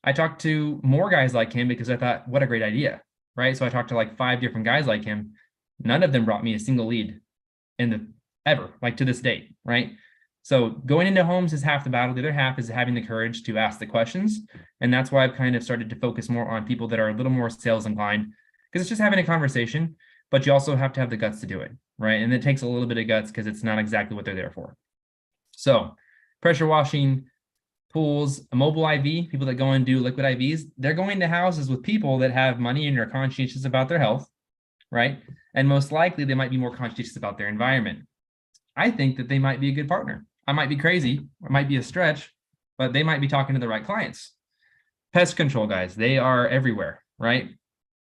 I talked to more guys like him because I thought, what a great idea, right? So I talked to like 5 different guys like him. None of them brought me a single lead ever, like to this date, right? So going into homes is half the battle. The other half is having the courage to ask the questions. And that's why I've kind of started to focus more on people that are a little more sales inclined, because it's just having a conversation, but you also have to have the guts to do it, right? And it takes a little bit of guts because it's not exactly what they're there for. So pressure washing, pools, a mobile IV, people that go and do liquid IVs, they're going to houses with people that have money and are conscientious about their health, right? And most likely they might be more conscientious about their environment. I think that they might be a good partner. I might be crazy, or might be a stretch, but they might be talking to the right clients. Pest control guys, they are everywhere, right?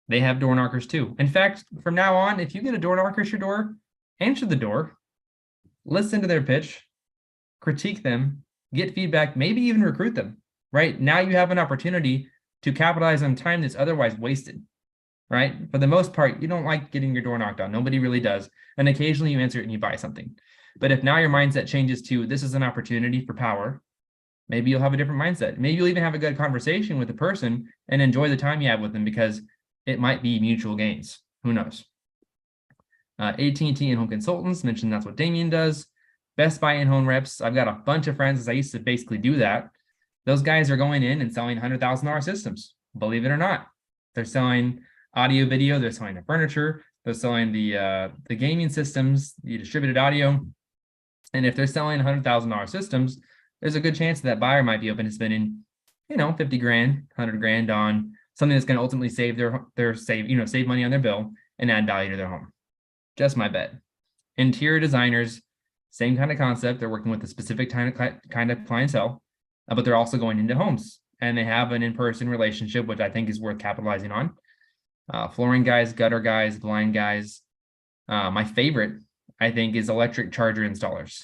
They have door knockers too. In fact, from now on, if you get a door knocker at your door, answer the door, listen to their pitch, critique them, get feedback, maybe even recruit them, right? Now you have an opportunity to capitalize on time that's otherwise wasted, right? For the most part, you don't like getting your door knocked on. Nobody really does. And occasionally you answer it and you buy something. But if now your mindset changes to this is an opportunity for Powur, maybe you'll have a different mindset. Maybe you'll even have a good conversation with the person and enjoy the time you have with them because it might be mutual gains. Who knows? AT&T in-home consultants, mentioned that's what Damien does. Best Buy in-home reps. I've got a bunch of friends, as I used to basically do that. Those guys are going in and selling $100,000 systems, believe it or not. They're selling audio, video. They're selling the furniture. They're selling the gaming systems, the distributed audio. And if they're selling $100,000 systems, there's a good chance that buyer might be open to spending, 50 grand, 100 grand on something that's going to ultimately save save money on their bill and add value to their home. Just my bet. Interior designers, same kind of concept. They're working with a specific kind of clientele, but they're also going into homes and they have an in-person relationship, which I think is worth capitalizing on. Flooring guys, gutter guys, blind guys. My favorite, I think, is electric charger installers,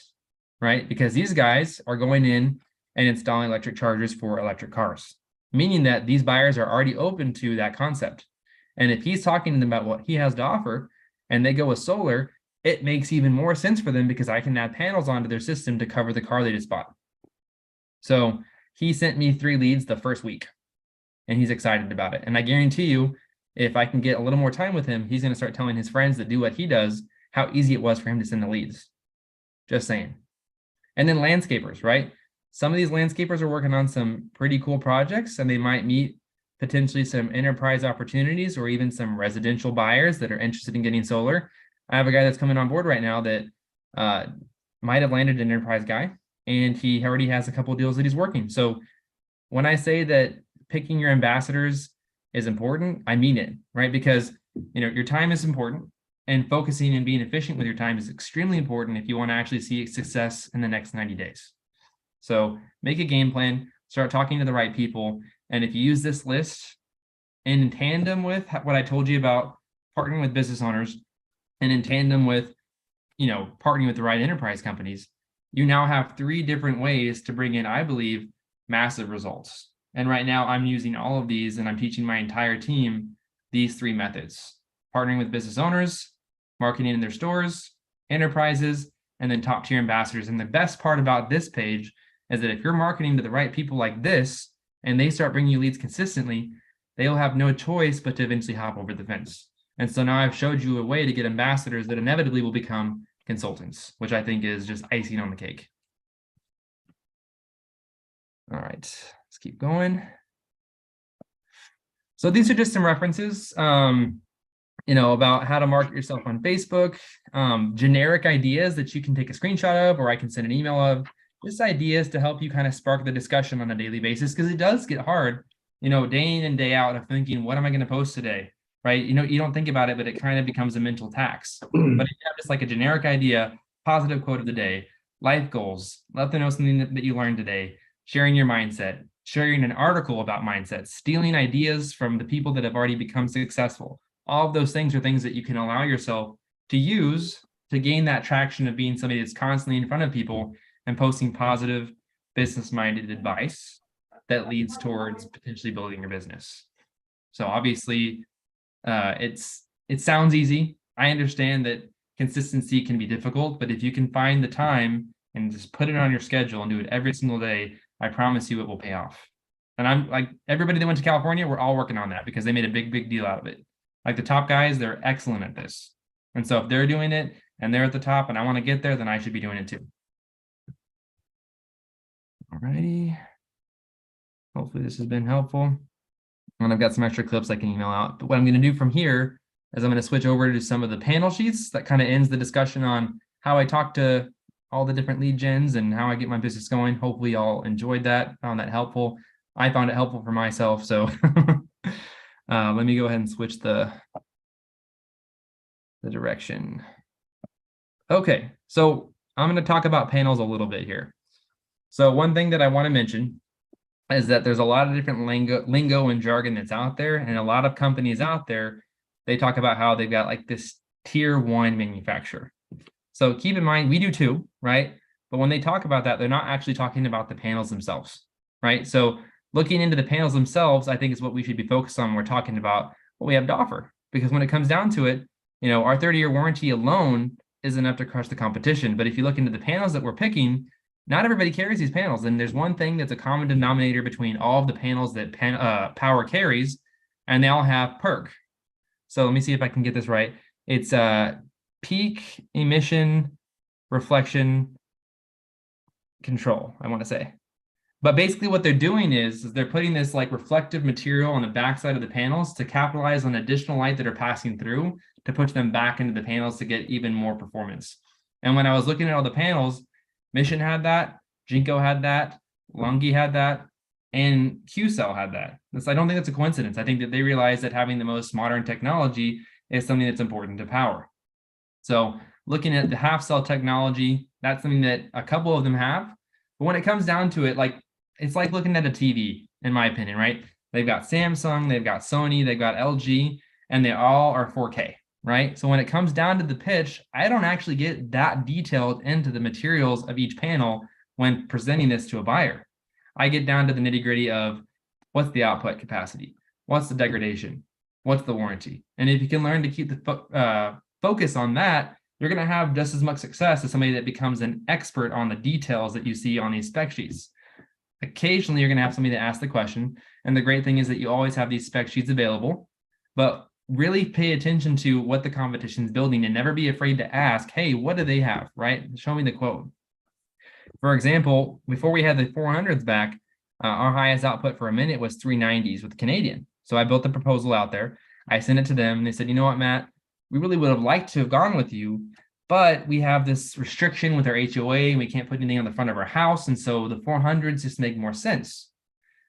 right? Because these guys are going in and installing electric chargers for electric cars, meaning that these buyers are already open to that concept. And if he's talking to them about what he has to offer and they go with solar, it makes even more sense for them because I can add panels onto their system to cover the car they just bought. So he sent me 3 leads the first week and he's excited about it. And I guarantee you, if I can get a little more time with him, he's going to start telling his friends that do what he does, how easy it was for him to send the leads. Just saying. And then landscapers, right? Some of these landscapers are working on some pretty cool projects and they might meet potentially some enterprise opportunities or even some residential buyers that are interested in getting solar. I have a guy that's coming on board right now that might have landed an enterprise guy and he already has a couple of deals that he's working. So when I say that picking your ambassadors is important, I mean it, right? Because your time is important and focusing and being efficient with your time is extremely important if you want to actually see success in the next 90 days. So make a game plan, start talking to the right people. And if you use this list in tandem with what I told you about partnering with business owners and in tandem with, partnering with the right enterprise companies, you now have 3 different ways to bring in, I believe, massive results. And right now I'm using all of these and I'm teaching my entire team these 3 methods: partnering with business owners, marketing in their stores, enterprises, and then top tier ambassadors. And the best part about this page is that if you're marketing to the right people like this, and they start bringing you leads consistently, they'll have no choice but to eventually hop over the fence. And so now I've showed you a way to get ambassadors that inevitably will become consultants, which I think is just icing on the cake. All right, let's keep going. So these are just some references, about how to market yourself on Facebook, generic ideas that you can take a screenshot of, or I can send an email of, just ideas to help you kind of spark the discussion on a daily basis, because it does get hard, day in and day out of thinking, what am I going to post today? Right? You don't think about it, but it kind of becomes a mental tax. But if you have just like a generic idea, positive quote of the day, life goals, let them know something that you learned today, sharing your mindset, sharing an article about mindset, stealing ideas from the people that have already become successful. All of those things are things that you can allow yourself to use to gain that traction of being somebody that's constantly in front of people and posting positive, business-minded advice that leads towards potentially building your business. So obviously, it sounds easy. I understand that consistency can be difficult, but if you can find the time and just put it on your schedule and do it every single day, I promise you it will pay off. And I'm like, everybody that went to California, we're all working on that because they made a big deal out of it. Like the top guys, they're excellent at this. And so if they're doing it and they're at the top and I want to get there, then I should be doing it too. All righty. Hopefully this has been helpful. And I've got some extra clips I can email out. But what I'm going to do from here is I'm going to switch over to some of the panel sheets that kind of ends the discussion on how I talk to all the different lead gens and how I get my business going. Hopefully y'all enjoyed that, found that helpful. I found it helpful for myself. So let me go ahead and switch the direction. Okay, so I'm going to talk about panels a little bit here. So one thing that I want to mention is that there's a lot of different lingo and jargon that's out there, and a lot of companies out there, they talk about how they've got like this tier 1 manufacturer. So keep in mind, we do too, right? But when they talk about that, they're not actually talking about the panels themselves, right? So looking into the panels themselves, I think is what we should be focused on when we're talking about what we have to offer. Because when it comes down to it, you know, our 30-year warranty alone isn't enough to crush the competition. But if you look into the panels that we're picking, not everybody carries these panels. And there's one thing that's a common denominator between all of the panels that Powur carries, and they all have PERC. So let me see if I can get this right. It's peak emission reflection control, I want to say. But basically what they're doing is they're putting this like reflective material on the backside of the panels to capitalize on additional light that are passing through to push them back into the panels to get even more performance. And when I was looking at all the panels, Mission had that, Jinko had that, Lungi had that, and Q-Cell had that. I don't think that's a coincidence. I think that they realized that having the most modern technology is something that's important to Powur. So looking at the half cell technology, that's something that a couple of them have. But when it comes down to it, like it's like looking at a TV, in my opinion, right? They've got Samsung, they've got Sony, they've got LG, and they all are 4K, right? So when it comes down to the pitch, I don't actually get that detailed into the materials of each panel when presenting this to a buyer. I get down to the nitty-gritty of what's the output capacity, what's the degradation, what's the warranty. And if you can learn to keep the focus on that, you're going to have just as much success as somebody that becomes an expert on the details that you see on these spec sheets. Occasionally, you're going to have somebody that asks the question. And the great thing is that you always have these spec sheets available, but really pay attention to what the competition is building and never be afraid to ask, hey, what do they have, right? Show me the quote. For example, before we had the 400s back, our highest output for a minute was 390s with Canadian. So I built the proposal out there. I sent it to them and they said, you know what, Matt, we really would have liked to have gone with you, but we have this restriction with our HOA and we can't put anything on the front of our house. And so the 400s just make more sense.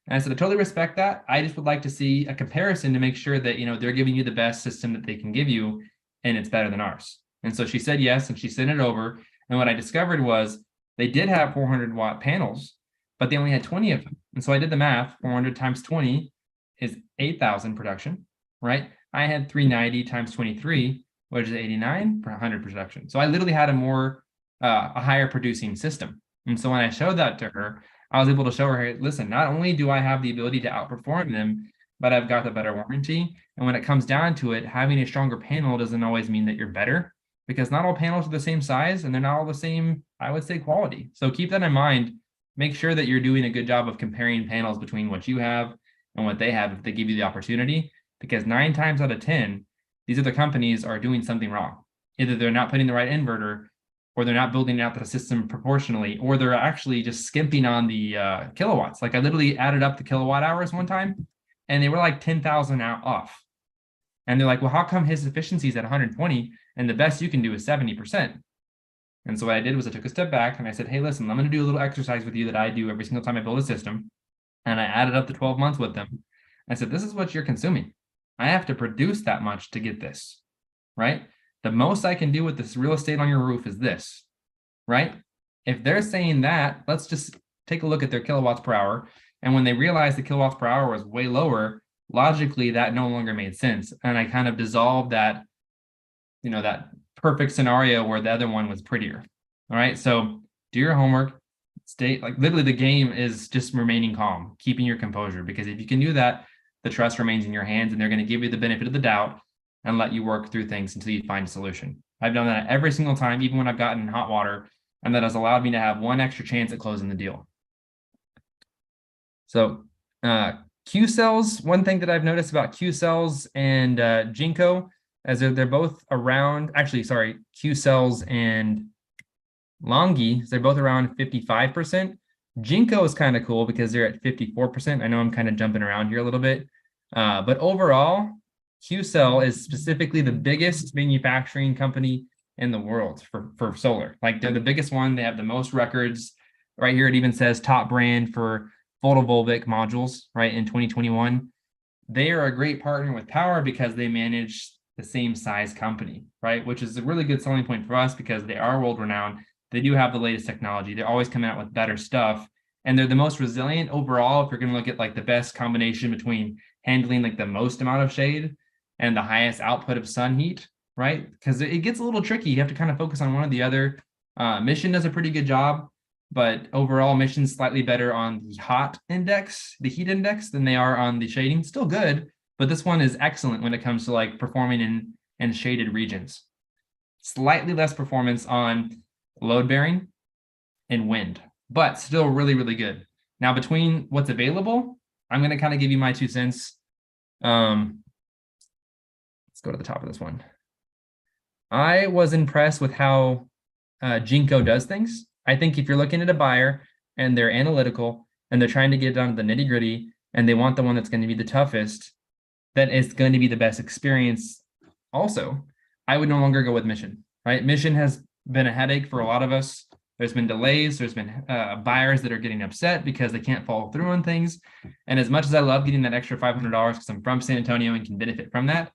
And I said, I totally respect that. I just would like to see a comparison to make sure that, you know, they're giving you the best system that they can give you and it's better than ours. And so she said yes, and she sent it over. And what I discovered was they did have 400 watt panels, but they only had 20 of them. And so I did the math. 400 times 20 is 8,000 production, right? I had 390 times 23, which is 89 per 100 production. So I literally had a higher producing system. And so when I showed that to her, I was able to show her, hey, listen, not only do I have the ability to outperform them, but I've got the better warranty. And when it comes down to it, having a stronger panel doesn't always mean that you're better, because not all panels are the same size and they're not all the same, I would say, quality. So keep that in mind. Make sure that you're doing a good job of comparing panels between what you have and what they have if they give you the opportunity, because 9 times out of 10, these other companies are doing something wrong. Either they're not putting the right inverter, or they're not building out the system proportionally, or they're actually just skimping on the kilowatts. Like I literally added up the kilowatt hours one time, and they were like 10,000 off. And they're like, well, how come his efficiency is at 120 and the best you can do is 70%? And so what I did was I took a step back and I said, hey, listen, I'm going to do a little exercise with you that I do every single time I build a system. And I added up the 12 months with them. I said, this is what you're consuming. I have to produce that much to get this, right? The most I can do with this real estate on your roof is this, right? If they're saying that, let's just take a look at their kilowatts per hour. And when they realized the kilowatts per hour was way lower, logically that no longer made sense. And I kind of dissolved that, that perfect scenario where the other one was prettier. All right. So do your homework, stay like literally the game is just remaining calm, keeping your composure, because if you can do that, the trust remains in your hands and they're going to give you the benefit of the doubt and let you work through things until you find a solution. I've done that every single time, even when I've gotten in hot water, and that has allowed me to have one extra chance at closing the deal. So Q cells, one thing that I've noticed about Q cells and Ginkgo, as they're both around, actually, sorry, Q cells and Longi, they're both around 55%. Ginkgo is kind of cool because they're at 54%. I know I'm kind of jumping around here a little bit, but overall, Q-Cell is specifically the biggest manufacturing company in the world for solar. Like they're the biggest one. They have the most records. Right here, it even says top brand for photovoltaic modules, right, in 2021. They are a great partner with Powur because they manage the same size company, right, which is a really good selling point for us because they are world-renowned. They do have the latest technology. They're always coming out with better stuff. And they're the most resilient overall. If you're going to look at like the best combination between handling like the most amount of shade and the highest output of sun heat, right? Because it gets a little tricky. You have to kind of focus on one or the other. Mission does a pretty good job, but overall Mission's slightly better on the heat index than they are on the shading. Still good, but this one is excellent when it comes to like performing in shaded regions. Slightly less performance on load bearing and wind, but still really, really good. Now, between what's available, I'm going to kind of give you my 2 cents. Let's go to the top of this one. I was impressed with how Ginkgo does things. I think if you're looking at a buyer and they're analytical and they're trying to get down to the nitty gritty and they want the one that's going to be the toughest, then it's going to be the best experience. Also, I would no longer go with Mission, right? Mission has been a headache for a lot of us. There's been delays. There's been buyers that are getting upset because they can't follow through on things. And as much as I love getting that extra $500 because I'm from San Antonio and can benefit from that,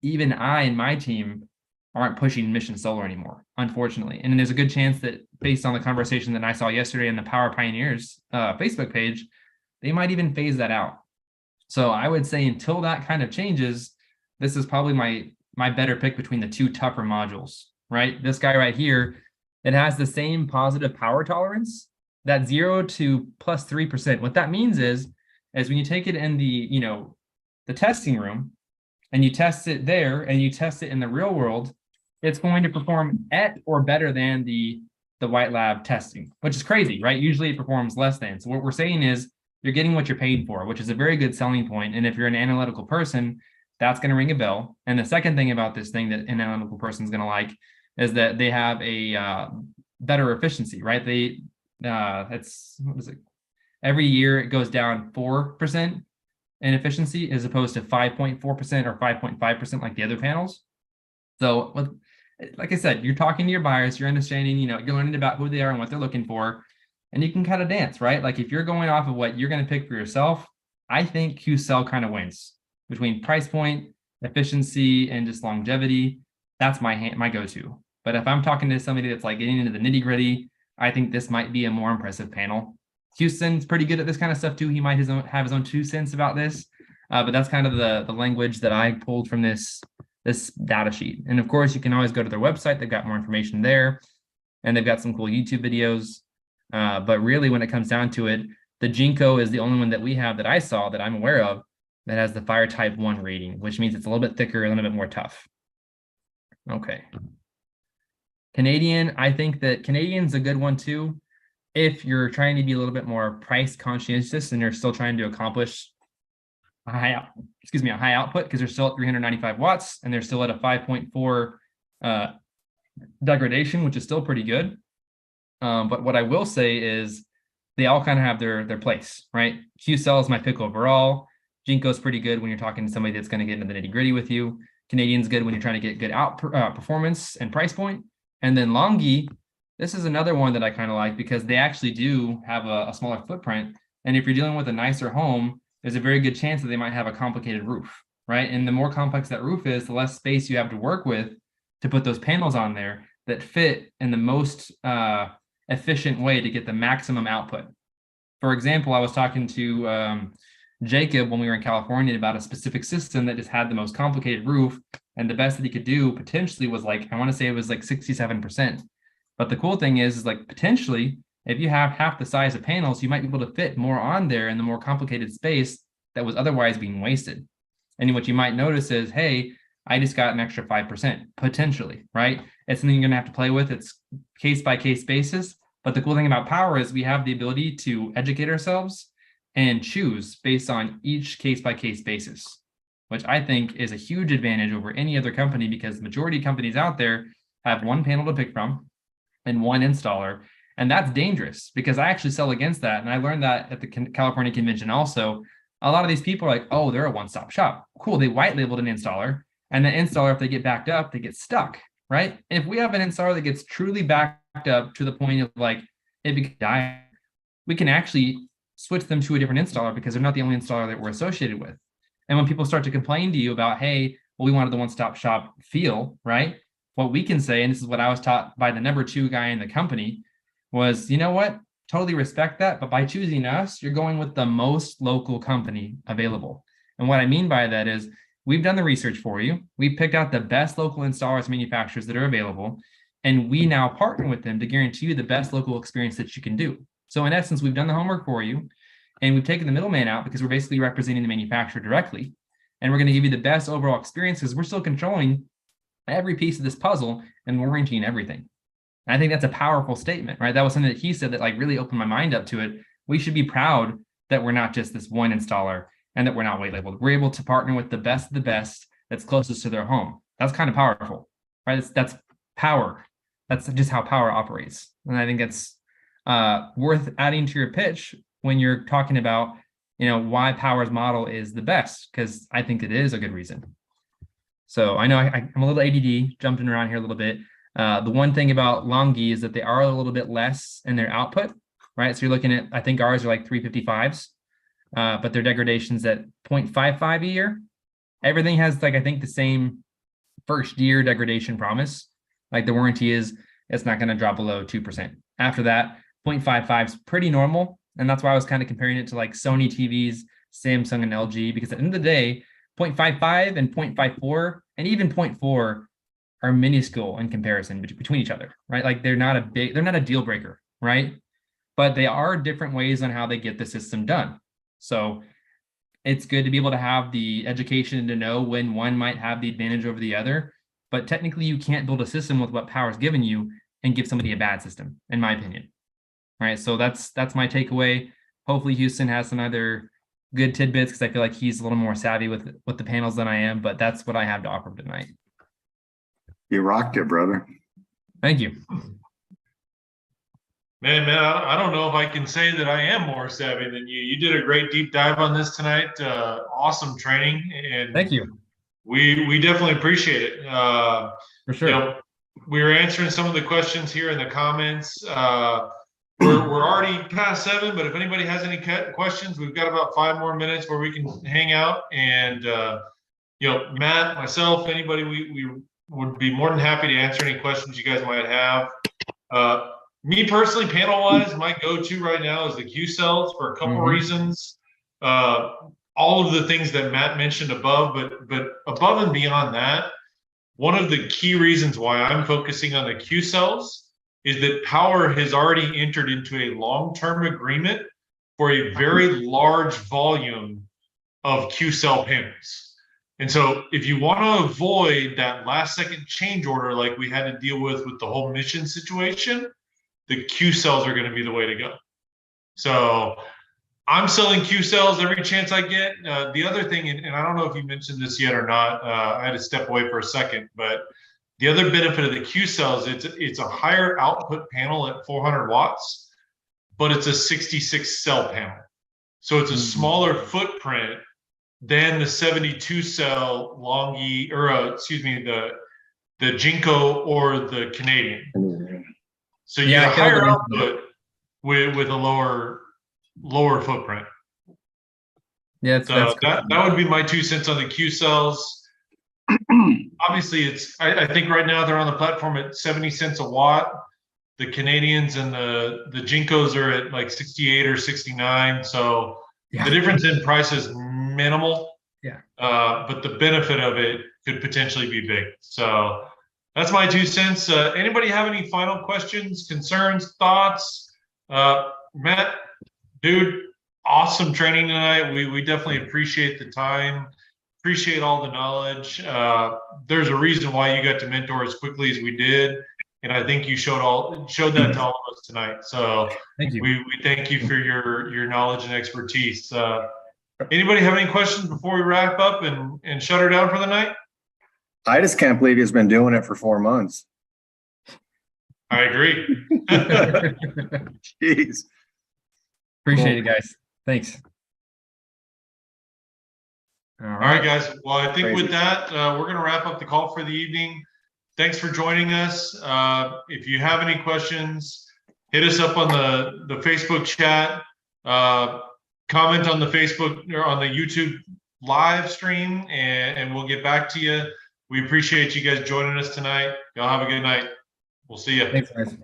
even I and my team aren't pushing Mission Solar anymore, unfortunately. And there's a good chance that based on the conversation that I saw yesterday in the Powur Pioneers Facebook page, they might even phase that out. So I would say until that kind of changes, this is probably my better pick between the two tougher modules, right? This guy right here, it has the same positive power tolerance, that 0 to plus 3%. What that means is when you take it in the testing room and you test it there and you test it in the real world, it's going to perform at or better than the white lab testing, which is crazy, right? Usually it performs less than. So what we're saying is you're getting what you're paid for, which is a very good selling point. And if you're an analytical person, that's going to ring a bell. And the second thing about this thing that an analytical person is going to like is that they have a better efficiency, right? It's, what is it? Every year it goes down 4% in efficiency as opposed to 5.4% or 5.5% like the other panels. So like I said, you're talking to your buyers, you're understanding, you're learning about who they are and what they're looking for, and you can kind of dance, right? Like if you're going off of what you're going to pick for yourself, I think Q-Cell kind of wins between price point, efficiency, and just longevity. That's my go-to. But if I'm talking to somebody that's like getting into the nitty gritty, I think this might be a more impressive panel. Houston's pretty good at this kind of stuff too. He might have his own 2 cents about this, but that's kind of the language that I pulled from this data sheet. And of course, you can always go to their website. They've got more information there, and they've got some cool YouTube videos. But really, when it comes down to it, the Ginkgo is the only one that we have that I saw that I'm aware of that has the fire type 1 rating, which means it's a little bit thicker, a little bit more tough. Okay. Canadian, I think that Canadian's a good one too. If you're trying to be a little bit more price conscientious and you're still trying to accomplish a high output because they're still at 395 watts and they're still at a 5.4 degradation, which is still pretty good. But what I will say is they all kind of have their place, right? Q-Cell is my pick overall. Ginkgo's pretty good when you're talking to somebody that's going to get into the nitty gritty with you. Canadian's good when you're trying to get good performance and price point. And then Longi, this is another one that I kind of like because they actually do have a smaller footprint. And if you're dealing with a nicer home, there's a very good chance that they might have a complicated roof, right? And the more complex that roof is, the less space you have to work with to put those panels on there that fit in the most efficient way to get the maximum output. For example, I was talking to Jacob when we were in California about a specific system that just had the most complicated roof, and the best that he could do potentially was like, I want to say it was like 67%. But the cool thing is like potentially, if you have half the size of panels, you might be able to fit more on there in the more complicated space that was otherwise being wasted. And what you might notice is, hey, I just got an extra 5% potentially, right? It's something you're gonna have to play with. It's case by case basis. But the cool thing about Powur is we have the ability to educate ourselves and choose based on each case by case basis, which I think is a huge advantage over any other company, because the majority of companies out there have one panel to pick from and one installer. And that's dangerous because I actually sell against that. And I learned that at the California convention also. A lot of these people are like, oh, they're a one-stop shop. Cool, they white labeled an installer. And the installer, if they get backed up, they get stuck, right? If we have an installer that gets truly backed up to the point of like, it could die, we can actually switch them to a different installer because they're not the only installer that we're associated with. And when people start to complain to you about, hey, well, we wanted the one-stop shop feel, right? What we can say, and this is what I was taught by the number 2 guy in the company, was, you know what? Totally respect that. But by choosing us, you're going with the most local company available. And what I mean by that is we've done the research for you. We've picked out the best local installers, manufacturers that are available. And we now partner with them to guarantee you the best local experience that you can do. So in essence, we've done the homework for you, and we've taken the middleman out because we're basically representing the manufacturer directly. And we're going to give you the best overall experience because we're still controlling every piece of this puzzle and warranting everything. And I think that's a powerful statement, right? That was something that he said that like really opened my mind up to it. We should be proud that we're not just this one installer and that we're not white labeled. We're able to partner with the best of the best that's closest to their home. That's kind of powerful, right? That's Powur. That's just how Powur operates. And I think it's worth adding to your pitch when you're talking about, why Powur's model is the best, because I think it is a good reason. So I know I'm a little ADD, jumping around here a little bit. The one thing about Longi is that they are a little bit less in their output, right? So you're looking at, I think ours are like 355s, but their degradation's at 0.55 a year. Everything has like, I think the same first year degradation promise. Like the warranty is, it's not going to drop below 2%. After that, 0.55 is pretty normal. And that's why I was kind of comparing it to like Sony TVs, Samsung and LG, because at the end of the day, 0.55 and 0.54 and even 0.4 are minuscule in comparison between each other, right? Like they're not a deal breaker, right? But they are different ways on how they get the system done. So it's good to be able to have the education to know when one might have the advantage over the other. But technically you can't build a system with what Powur's given you and give somebody a bad system, in my opinion. Right. So that's my takeaway. Hopefully Houston has some other good tidbits because I feel like he's a little more savvy with the panels than I am, but that's what I have to offer tonight. You rocked it, brother. Thank you. Man, I don't know if I can say that I am more savvy than you. You did a great deep dive on this tonight. Awesome training, and thank you. We definitely appreciate it. For sure. We were answering some of the questions here in the comments. We're already past 7, but if anybody has any questions, we've got about 5 more minutes where we can hang out. And Matt, myself, anybody, we would be more than happy to answer any questions you guys might have. Me personally, panel-wise, my go-to right now is the Q cells for a couple reasons. All of the things that Matt mentioned above, but above and beyond that, one of the key reasons why I'm focusing on the Q cells is that Powur has already entered into a long-term agreement for a very large volume of Q cell panels. And so if you want to avoid that last-second change order like we had to deal with the whole mission situation, the Q cells are going to be the way to go. So I'm selling Q cells every chance I get. The other thing, and I don't know if you mentioned this yet or not, I had to step away for a second, but the other benefit of the Q cells, it's a higher output panel at 400 watts, but it's a 66 cell panel. So it's a smaller footprint than the 72 cell Longi, or the Jinko or the Canadian. So you get a higher output with a lower footprint. Yeah, that would be my 2 cents on the Q cells. Obviously, I think right now they're on the platform at 70 cents a watt. the Canadians and the Jinkos are at like 68 or 69. So Yeah. the difference in price is minimal. Yeah. But the benefit of it could potentially be big. So that's my 2 cents. Anybody have any final questions, concerns, thoughts? Matt, dude, awesome training tonight. We definitely appreciate the time, appreciate all the knowledge. There's a reason why you got to mentor as quickly as we did. And I think you showed that to all of us tonight. So Thank you. we thank you for your knowledge and expertise. Anybody have any questions before we wrap up and shut her down for the night? I just can't believe he's been doing it for 4 months. I agree. Jeez. Appreciate it, guys. Thanks. All All right, right. guys. Well, I think Crazy. with that, we're going to wrap up the call for the evening. Thanks for joining us. If you have any questions, hit us up on the Facebook chat. Comment on the Facebook or on the YouTube live stream, and we'll get back to you. We appreciate you guys joining us tonight. Y'all have a good night. We'll see you. Thanks, guys.